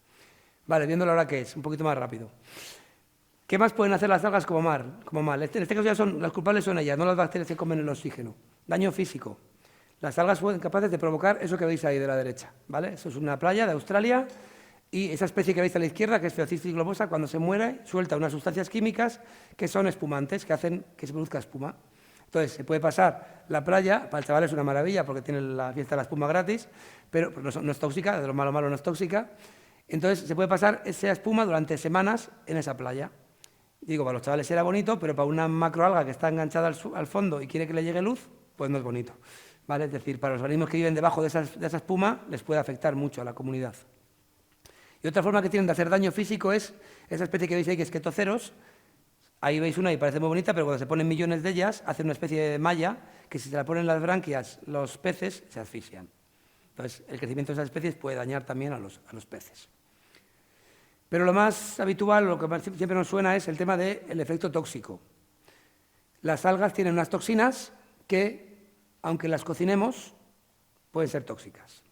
Vale, viéndolo ahora qué es, un poquito más rápido. ¿Qué más pueden hacer las algas como mal? En este caso ya las culpables son ellas, no las bacterias que comen el oxígeno. Daño físico. Las algas son capaces de provocar eso que veis ahí de la derecha, ¿vale? Eso es una playa de Australia y esa especie que veis a la izquierda, que es Phaeocystis globosa, cuando se muere suelta unas sustancias químicas que son espumantes, que hacen que se produzca espuma. Entonces, se puede pasar la playa, para el chaval es una maravilla porque tiene la fiesta de la espuma gratis, pero no es tóxica, de lo malo no es tóxica. Entonces, se puede pasar esa espuma durante semanas en esa playa. Digo, para los chavales era bonito, pero para una macroalga que está enganchada al fondo y quiere que le llegue luz, pues no es bonito. ¿Vale? Es decir, para los organismos que viven debajo de esa espuma, les puede afectar mucho a la comunidad. Y otra forma que tienen de hacer daño físico es esa especie que veis ahí, que es quetoceros. Ahí veis una y parece muy bonita, pero cuando se ponen millones de ellas, hacen una especie de malla que si se la ponen en las branquias, los peces se asfixian. Entonces, el crecimiento de esas especies puede dañar también a los peces. Pero lo más habitual, lo que siempre nos suena es el tema del efecto tóxico. Las algas tienen unas toxinas que, aunque las cocinemos, pueden ser tóxicas.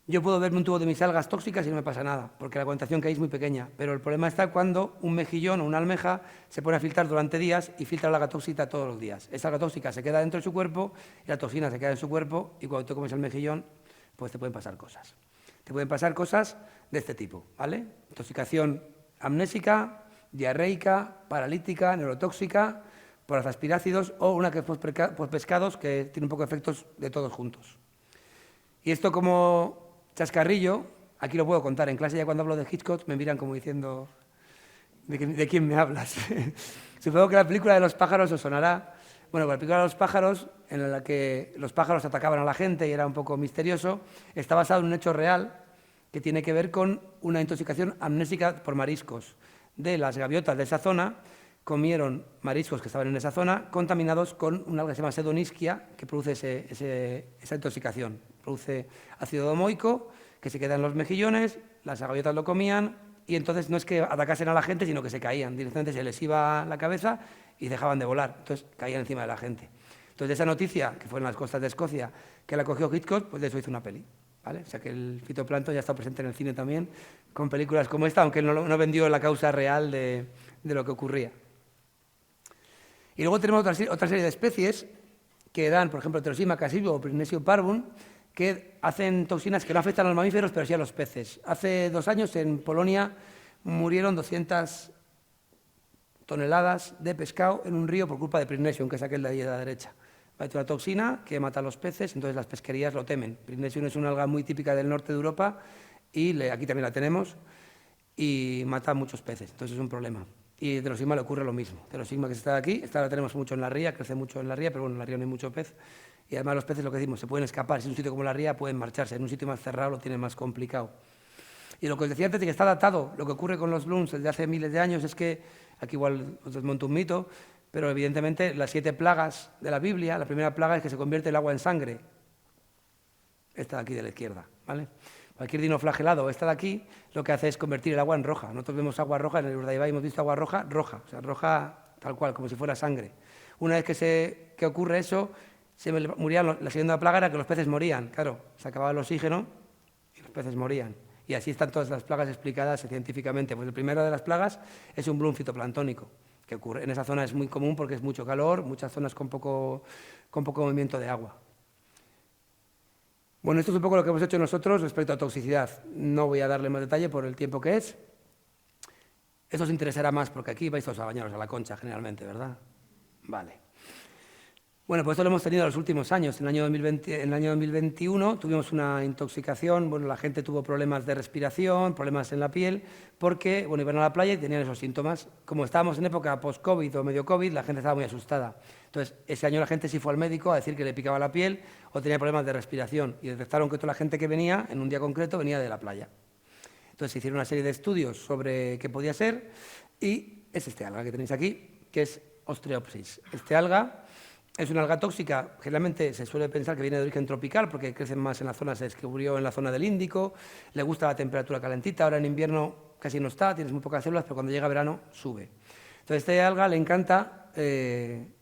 Yo puedo verme un tubo de mis algas tóxicas y no me pasa nada, porque la concentración que hay es muy pequeña. Pero el problema está cuando un mejillón o una almeja se pone a filtrar durante días y filtra la alga tóxica todos los días. Esa alga tóxica se queda dentro de su cuerpo y la toxina se queda en su cuerpo y cuando tú comes el mejillón, pues te pueden pasar cosas. Te pueden pasar cosas de este tipo, ¿vale? Intoxicación amnésica, diarreica, paralítica, neurotóxica, por azaspirácidos o una que es por pescados que tiene un poco de efectos de todos juntos. Y esto como chascarrillo, aquí lo puedo contar. En clase ya cuando hablo de Hitchcock me miran como diciendo ¿de quién me hablas? Supongo que la película de los pájaros os sonará. Bueno, la película de los pájaros, en la que los pájaros atacaban a la gente y era un poco misterioso, está basado en un hecho real que tiene que ver con una intoxicación amnésica por mariscos. De las gaviotas de esa zona comieron mariscos que estaban en esa zona contaminados con una alga que se llama Sedoniscia, que produce esa intoxicación. Produce ácido domoico que se queda en los mejillones, las gaviotas lo comían y entonces no es que atacasen a la gente, sino que se caían. Directamente se les iba la cabeza y dejaban de volar. Entonces caían encima de la gente. Entonces esa noticia, que fue en las costas de Escocia, que la cogió Hitchcock, pues de eso hizo una peli. ¿Vale? O sea que el fitoplancton ya está presente en el cine también, con películas como esta, aunque no vendió la causa real de lo que ocurría. Y luego tenemos otra serie de especies que dan, por ejemplo, Heterostigma cassivo o Prinesio parvum, que hacen toxinas que no afectan a los mamíferos, pero sí a los peces. Hace 2 años en Polonia murieron 200 toneladas de pescado en un río por culpa de Prinesio, que es aquel de ahí a la derecha. Hay una toxina que mata a los peces, entonces las pesquerías lo temen. Prinesio es una alga muy típica del norte de Europa y aquí también la tenemos y mata a muchos peces, entonces es un problema. Y Heterostigma le ocurre lo mismo. Heterostigma que está aquí, esta la tenemos mucho en la ría, crece mucho en la ría, pero bueno, en la ría no hay mucho pez. Y además los peces, lo que decimos, se pueden escapar. Si es un sitio como la ría, pueden marcharse. En un sitio más cerrado lo tienen más complicado. Y lo que os decía antes de que está datado, lo que ocurre con los blooms desde hace miles de años es que, aquí igual os desmonto un mito, pero evidentemente las 7 plagas de la Biblia, la primera plaga es que se convierte el agua en sangre. Esta de aquí de la izquierda, ¿vale? Cualquier dinoflagelado, esta de aquí, lo que hace es convertir el agua en roja. Nosotros vemos agua roja, en el Urdaibai hemos visto agua roja, o sea, roja tal cual, como si fuera sangre. Una vez que ocurre eso, la segunda plaga era que los peces morían, claro, se acababa el oxígeno y los peces morían. Y así están todas las plagas explicadas científicamente. Pues la primera de las plagas es un bloom fitoplanctónico, que ocurre. En esa zona es muy común porque es mucho calor, muchas zonas con poco movimiento de agua. Bueno, esto es un poco lo que hemos hecho nosotros respecto a toxicidad. No voy a darle más detalle por el tiempo que es. Esto os interesará más porque aquí vais todos a bañaros a la Concha generalmente, ¿verdad? Vale. Bueno, pues esto lo hemos tenido en los últimos años. En el año 2021 tuvimos una intoxicación, bueno, la gente tuvo problemas de respiración, problemas en la piel, porque, bueno, iban a la playa y tenían esos síntomas. Como estábamos en época post-COVID o medio COVID, la gente estaba muy asustada. Entonces, ese año la gente sí fue al médico a decir que le picaba la piel o tenía problemas de respiración y detectaron que toda la gente que venía, en un día concreto, venía de la playa. Entonces, se hicieron una serie de estudios sobre qué podía ser y es este alga que tenéis aquí, que es Ostreopsis. Este alga es una alga tóxica, generalmente se suele pensar que viene de origen tropical porque crecen más en la zona, se descubrió en la zona del Índico, le gusta la temperatura calentita, ahora en invierno casi no está, tienes muy pocas células, pero cuando llega verano sube. Entonces, este alga le encanta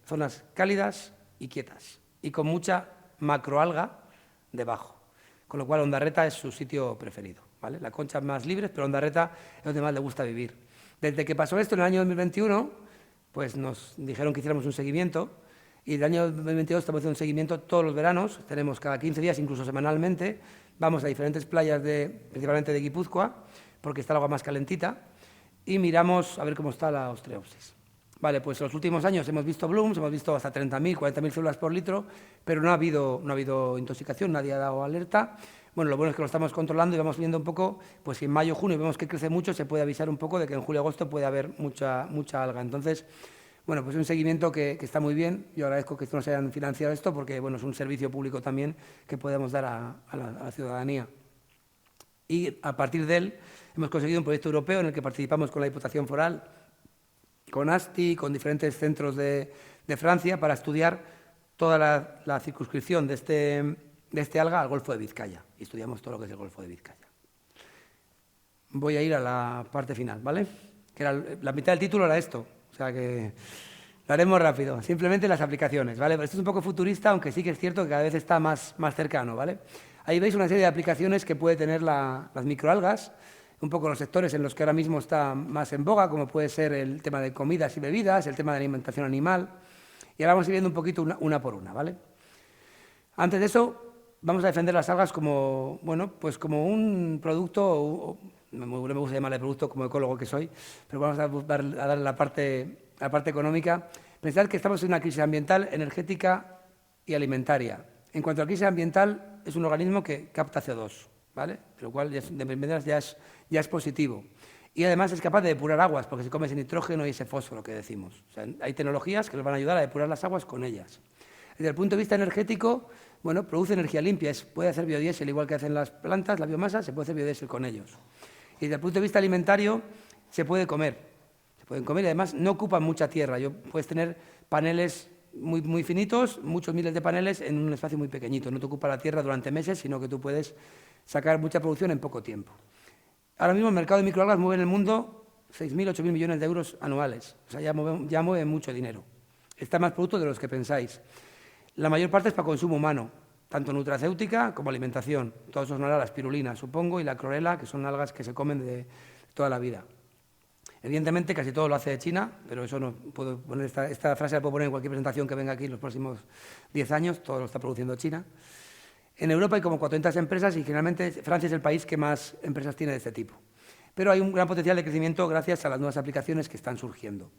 zonas cálidas y quietas y con mucha macroalga debajo, con lo cual Ondarreta es su sitio preferido, ¿vale? La Concha más libre, pero Ondarreta es donde más le gusta vivir. Desde que pasó esto en el año 2021, pues nos dijeron que hiciéramos un seguimiento. Y del año 2022 estamos haciendo un seguimiento todos los veranos, tenemos cada 15 días, incluso semanalmente, vamos a diferentes playas, principalmente de Guipúzcoa, porque está el agua más calentita, y miramos a ver cómo está la Ostreopsis. Vale, pues en los últimos años hemos visto blooms, hemos visto hasta 30.000, 40.000 células por litro, pero no ha habido intoxicación, nadie ha dado alerta. Bueno, lo bueno es que lo estamos controlando y vamos viendo un poco, pues si en mayo, junio vemos que crece mucho, se puede avisar un poco de que en julio, agosto puede haber mucha alga. Entonces, bueno, pues es un seguimiento que está muy bien. Yo agradezco que no se hayan financiado esto porque, bueno, es un servicio público también que podemos dar a la ciudadanía. Y a partir de él hemos conseguido un proyecto europeo en el que participamos con la Diputación Foral, con ASTI, con diferentes centros de Francia para estudiar toda la circunscripción de este alga al Golfo de Vizcaya. Y estudiamos todo lo que es el Golfo de Vizcaya. Voy a ir a la parte final, ¿vale? Que era la mitad del título era esto. O sea que lo haremos rápido, simplemente las aplicaciones, ¿vale? Esto es un poco futurista, aunque sí que es cierto que cada vez está más cercano, ¿vale? Ahí veis una serie de aplicaciones que puede tener las microalgas, un poco los sectores en los que ahora mismo está más en boga, como puede ser el tema de comidas y bebidas, el tema de alimentación animal, y ahora vamos a ir viendo un poquito una por una, ¿vale? Antes de eso, vamos a defender las algas como, bueno, pues como un producto, no me gusta llamarle producto como ecólogo que soy, pero vamos a darle la parte económica. Pensad que estamos en una crisis ambiental, energética y alimentaria. En cuanto a la crisis ambiental, es un organismo que capta CO2, ¿vale? Lo cual de primeras ya es positivo. Y además es capaz de depurar aguas, porque se come ese nitrógeno y ese fósforo que decimos. O sea, hay tecnologías que nos van a ayudar a depurar las aguas con ellas. Desde el punto de vista energético, bueno, produce energía limpia, puede hacer biodiesel igual que hacen las plantas, la biomasa, se puede hacer biodiesel con ellos. Y desde el punto de vista alimentario, se pueden comer y además no ocupan mucha tierra. Puedes tener paneles muy finitos, muchos miles de paneles en un espacio muy pequeñito. No te ocupa la tierra durante meses, sino que tú puedes sacar mucha producción en poco tiempo. Ahora mismo el mercado de microalgas mueve en el mundo 6.000, 8.000 millones de euros anuales. O sea, ya mueve mucho dinero. Está más producto de los que pensáis. La mayor parte es para consumo humano, tanto nutracéutica como alimentación. Todos esos son la espirulina, supongo, y la clorela, que son algas que se comen de toda la vida. Evidentemente, casi todo lo hace de China, pero eso no puedo poner esta frase la puedo poner en cualquier presentación que venga aquí en los próximos 10 años, todo lo está produciendo China. En Europa hay como 400 empresas y generalmente Francia es el país que más empresas tiene de este tipo. Pero hay un gran potencial de crecimiento gracias a las nuevas aplicaciones que están surgiendo.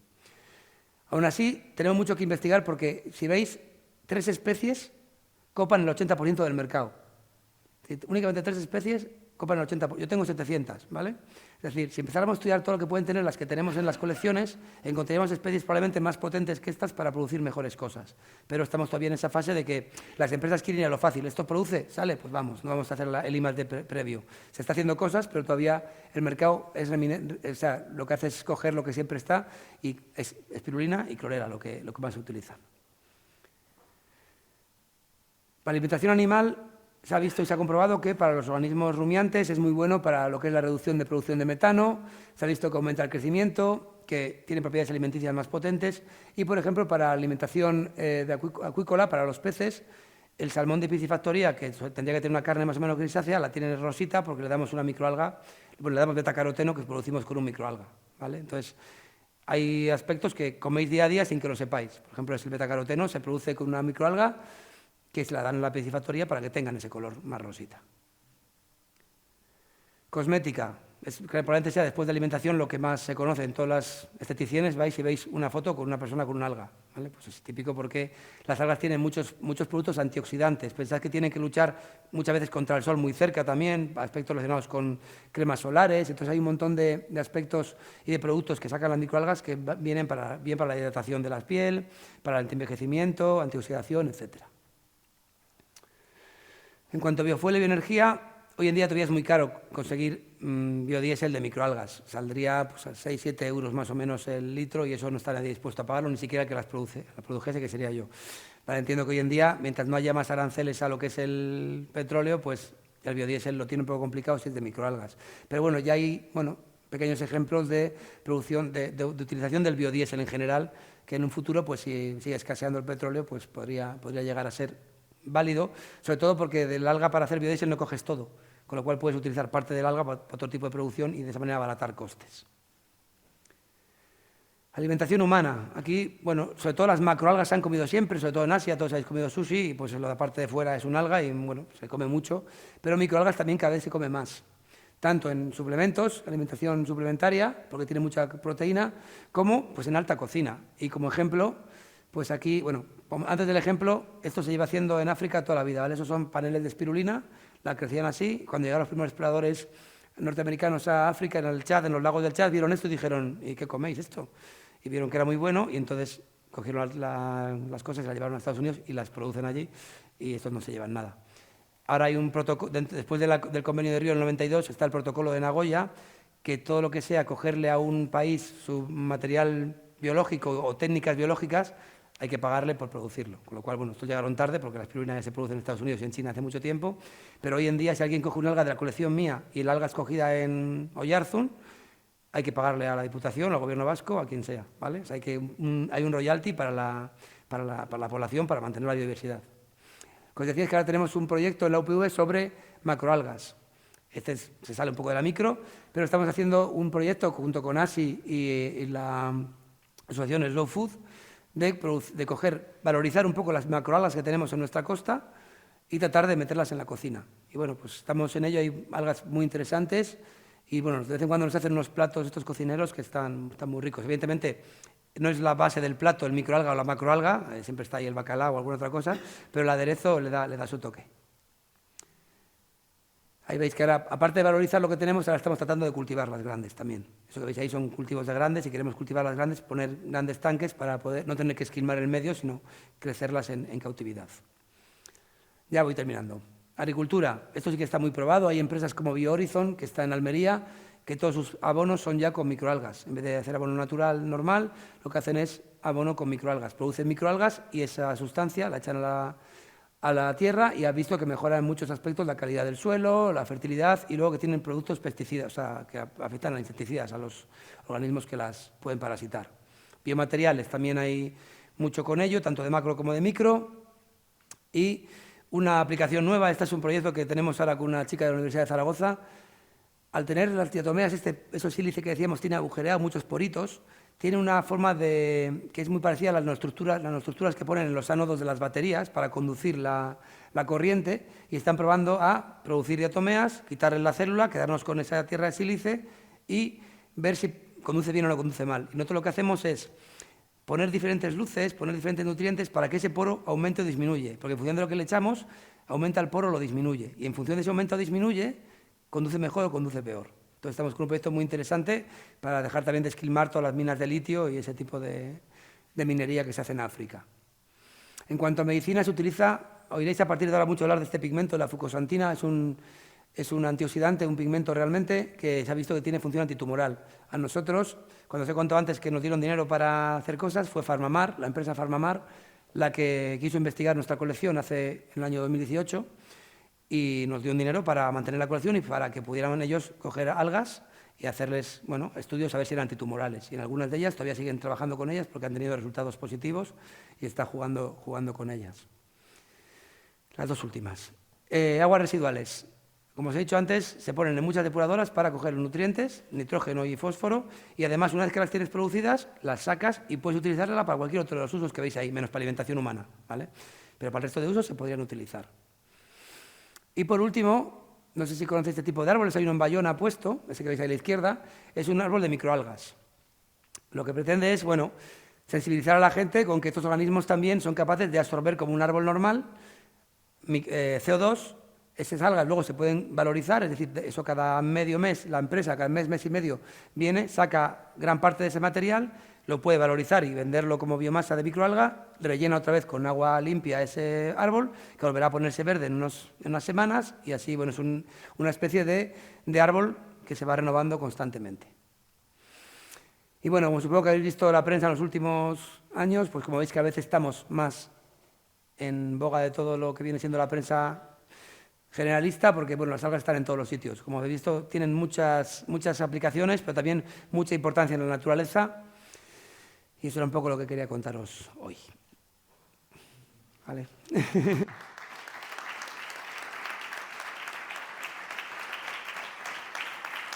Aún así, tenemos mucho que investigar porque, si veis, 3 especies copan el 80% del mercado. Únicamente 3 especies copan el 80%. Yo tengo 700, ¿vale? Es decir, si empezáramos a estudiar todo lo que pueden tener las que tenemos en las colecciones, encontraríamos especies probablemente más potentes que estas para producir mejores cosas. Pero estamos todavía en esa fase de que las empresas quieren ir a lo fácil. ¿Esto produce? ¿Sale? Pues vamos, no vamos a hacer el I+D previo. Se está haciendo cosas, pero todavía el mercado o sea, lo que hace es coger lo que siempre está y es espirulina y clorela lo que más se utiliza. Para la alimentación animal se ha visto y se ha comprobado que para los organismos rumiantes es muy bueno para lo que es la reducción de producción de metano, se ha visto que aumenta el crecimiento, que tiene propiedades alimenticias más potentes y, por ejemplo, para la alimentación acuícola, para los peces, el salmón de piscifactoría, que tendría que tener una carne más o menos grisácea, la tiene rosita porque le damos una microalga, le damos betacaroteno que producimos con un microalga, ¿vale? Entonces, hay aspectos que coméis día a día sin que lo sepáis. Por ejemplo, el betacaroteno se produce con una microalga que se la dan en la piscifactoría para que tengan ese color más rosita. Cosmética. probablemente sea después de alimentación lo que más se conoce en todas las esteticiones. Vais y veis una foto con una persona con un alga, ¿vale? Pues es típico porque las algas tienen muchos productos antioxidantes. Pensad que tienen que luchar muchas veces contra el sol muy cerca también, aspectos relacionados con cremas solares. Entonces hay un montón de aspectos y de productos que sacan las microalgas que vienen bien para la hidratación de la piel, para el antienvejecimiento, antioxidación, etcétera. En cuanto a biofuel y bioenergía, hoy en día todavía es muy caro conseguir biodiesel de microalgas. Saldría pues, a 6-7 euros más o menos el litro y eso no está nadie dispuesto a pagarlo, ni siquiera el que las produjese, que sería yo. Vale, entiendo que hoy en día, mientras no haya más aranceles a lo que es el petróleo, pues el biodiesel lo tiene un poco complicado si es de microalgas. Pero bueno, ya hay pequeños ejemplos de producción, de utilización del biodiesel en general, que en un futuro, pues si sigue escaseando el petróleo, pues podría llegar a ser válido, sobre todo porque del alga para hacer biodiesel no coges todo, con lo cual puedes utilizar parte del alga para otro tipo de producción y de esa manera abaratar costes. Alimentación humana. Aquí, bueno, sobre todo las macroalgas se han comido siempre, sobre todo en Asia, todos habéis comido sushi, y pues lo de la parte de fuera es un alga y, bueno, se come mucho, pero microalgas también cada vez se come más, tanto en suplementos, alimentación suplementaria, porque tiene mucha proteína, como pues en alta cocina. Y como ejemplo, pues aquí, bueno, antes del ejemplo, esto se lleva haciendo en África toda la vida, ¿vale? Esos son paneles de espirulina, la crecían así. Cuando llegaron los primeros exploradores norteamericanos a África, en el Chad, en los lagos del Chad, vieron esto y dijeron, ¿y qué coméis esto? Y vieron que era muy bueno y entonces cogieron las cosas y las llevaron a Estados Unidos y las producen allí y estos no se llevan nada. Ahora hay un protocolo, después del convenio de Río del 92 está el protocolo de Nagoya, que todo lo que sea cogerle a un país su material biológico o técnicas biológicas, hay que pagarle por producirlo. Con lo cual, bueno, estos llegaron tarde porque la espirulina ya se produce en Estados Unidos y en China hace mucho tiempo, pero hoy en día si alguien coge un alga de la colección mía y el alga escogida en Oyarzún, hay que pagarle a la Diputación, al Gobierno vasco, a quien sea, ¿vale? O sea, hay un royalty para la población para mantener la biodiversidad. Os decía que ahora tenemos un proyecto en la UPV sobre macroalgas. Se sale un poco de la micro, pero estamos haciendo un proyecto junto con ASI y la asociación Slow Food de valorizar un poco las macroalgas que tenemos en nuestra costa y tratar de meterlas en la cocina. Y bueno, pues estamos en ello, hay algas muy interesantes y bueno, de vez en cuando nos hacen unos platos estos cocineros que están muy ricos. Evidentemente, no es la base del plato el microalga o la macroalga, siempre está ahí el bacalao o alguna otra cosa, pero el aderezo le da su toque. Ahí veis que ahora, aparte de valorizar lo que tenemos, ahora estamos tratando de cultivar las grandes también. Eso que veis ahí son cultivos de grandes y queremos cultivar las grandes, poner grandes tanques para poder no tener que esquilmar el medio, sino crecerlas en cautividad. Ya voy terminando. Agricultura, esto sí que está muy probado. Hay empresas como BioHorizon, que está en Almería, que todos sus abonos son ya con microalgas. En vez de hacer abono natural normal, lo que hacen es abono con microalgas. Producen microalgas y esa sustancia la echan a la tierra y ha visto que mejora en muchos aspectos la calidad del suelo, la fertilidad y luego que tienen productos pesticidas, o sea, que afectan a insecticidas, a los organismos que las pueden parasitar. Biomateriales, también hay mucho con ello, tanto de macro como de micro. Y una aplicación nueva, este es un proyecto que tenemos ahora con una chica de la Universidad de Zaragoza. Al tener las diatomeas, esos sílice que decíamos tiene agujereado muchos poritos, tiene una forma que es muy parecida a las nanoestructuras que ponen en los ánodos de las baterías para conducir la corriente y están probando a producir diatomeas, quitarle la célula, quedarnos con esa tierra de sílice y ver si conduce bien o no conduce mal. Y nosotros lo que hacemos es poner diferentes luces, poner diferentes nutrientes para que ese poro aumente o disminuye, porque en función de lo que le echamos, aumenta el poro o lo disminuye. Y en función de ese aumento o disminuye, conduce mejor o conduce peor. Entonces estamos con un proyecto muy interesante para dejar también de esquilmar todas las minas de litio y ese tipo de minería que se hace en África. En cuanto a medicina, se utiliza, oiréis a partir de ahora mucho hablar de este pigmento, la fucosantina, es un antioxidante, un pigmento realmente que se ha visto que tiene función antitumoral. A nosotros, cuando os he contado antes que nos dieron dinero para hacer cosas, fue Farmamar, la empresa Farmamar, la que quiso investigar nuestra colección en el año 2018 y nos dio un dinero para mantener la colección y para que pudieran ellos coger algas y hacerles estudios a ver si eran antitumorales. Y en algunas de ellas todavía siguen trabajando con ellas porque han tenido resultados positivos y está jugando con ellas. Las dos últimas. Aguas residuales. Como os he dicho antes, se ponen en muchas depuradoras para coger los nutrientes, nitrógeno y fósforo, y además, una vez que las tienes producidas, las sacas y puedes utilizarlas para cualquier otro de los usos que veis ahí, menos para alimentación humana, ¿vale? Pero para el resto de usos se podrían utilizar. Y por último, no sé si conocéis este tipo de árboles, hay uno en Bayona puesto, ese que veis ahí a la izquierda, es un árbol de microalgas. Lo que pretende es, bueno, sensibilizar a la gente con que estos organismos también son capaces de absorber como un árbol normal CO2. Esas algas luego se pueden valorizar, es decir, eso cada medio mes, la empresa cada mes y medio viene, saca gran parte de ese material, lo puede valorizar y venderlo como biomasa de microalga, rellena otra vez con agua limpia ese árbol, que volverá a ponerse verde en unas semanas, y así, bueno, es una especie de árbol que se va renovando constantemente. Y bueno, como supongo que habéis visto la prensa en los últimos años, pues como veis que a veces estamos más en boga de todo lo que viene siendo la prensa generalista, porque bueno, las algas están en todos los sitios. Como habéis visto, tienen muchas aplicaciones, pero también mucha importancia en la naturaleza. Y eso era un poco lo que quería contaros hoy. ¿Vale? Me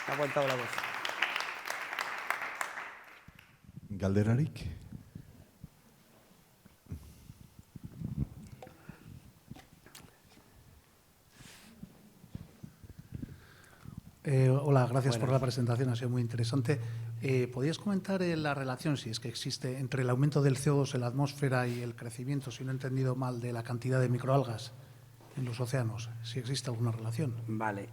ha aguantado la voz. Galderarik? Hola, gracias por la presentación, ha sido muy interesante. ¿Podrías comentar la relación, si es que existe, entre el aumento del CO2 en la atmósfera y el crecimiento, si no he entendido mal, de la cantidad de microalgas en los océanos? Si existe alguna relación. Vale.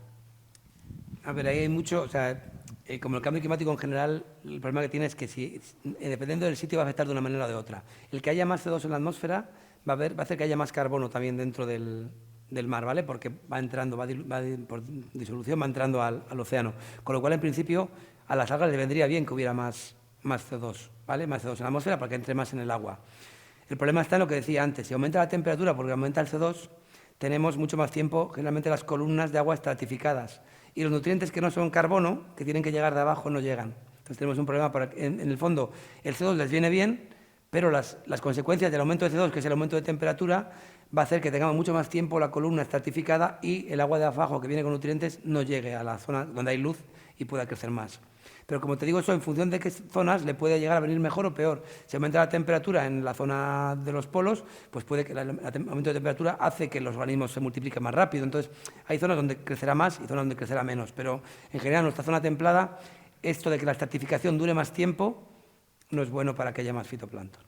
A ver, ahí hay mucho, o sea, como el cambio climático en general, el problema que tiene es que dependiendo del sitio va a afectar de una manera o de otra. El que haya más CO2 en la atmósfera va a hacer que haya más carbono también dentro del mar, ¿vale? Porque por disolución va entrando al océano. Con lo cual, en principio, a las algas le vendría bien que hubiera más CO2, ¿vale? Más CO2 en la atmósfera para que entre más en el agua. El problema está en lo que decía antes. Si aumenta la temperatura porque aumenta el CO2, tenemos mucho más tiempo, generalmente, las columnas de agua estratificadas. Y los nutrientes que no son carbono, que tienen que llegar de abajo, no llegan. Entonces tenemos un problema. En el fondo, el CO2 les viene bien, pero las consecuencias del aumento de CO2, que es el aumento de temperatura, va a hacer que tengamos mucho más tiempo la columna estratificada y el agua de abajo que viene con nutrientes no llegue a la zona donde hay luz y pueda crecer más. Pero como te digo, eso en función de qué zonas le puede llegar a venir mejor o peor. Si aumenta la temperatura en la zona de los polos, pues puede que el aumento de temperatura hace que los organismos se multipliquen más rápido. Entonces, hay zonas donde crecerá más y zonas donde crecerá menos. Pero en general, en nuestra zona templada, esto de que la estratificación dure más tiempo no es bueno para que haya más fitoplancton.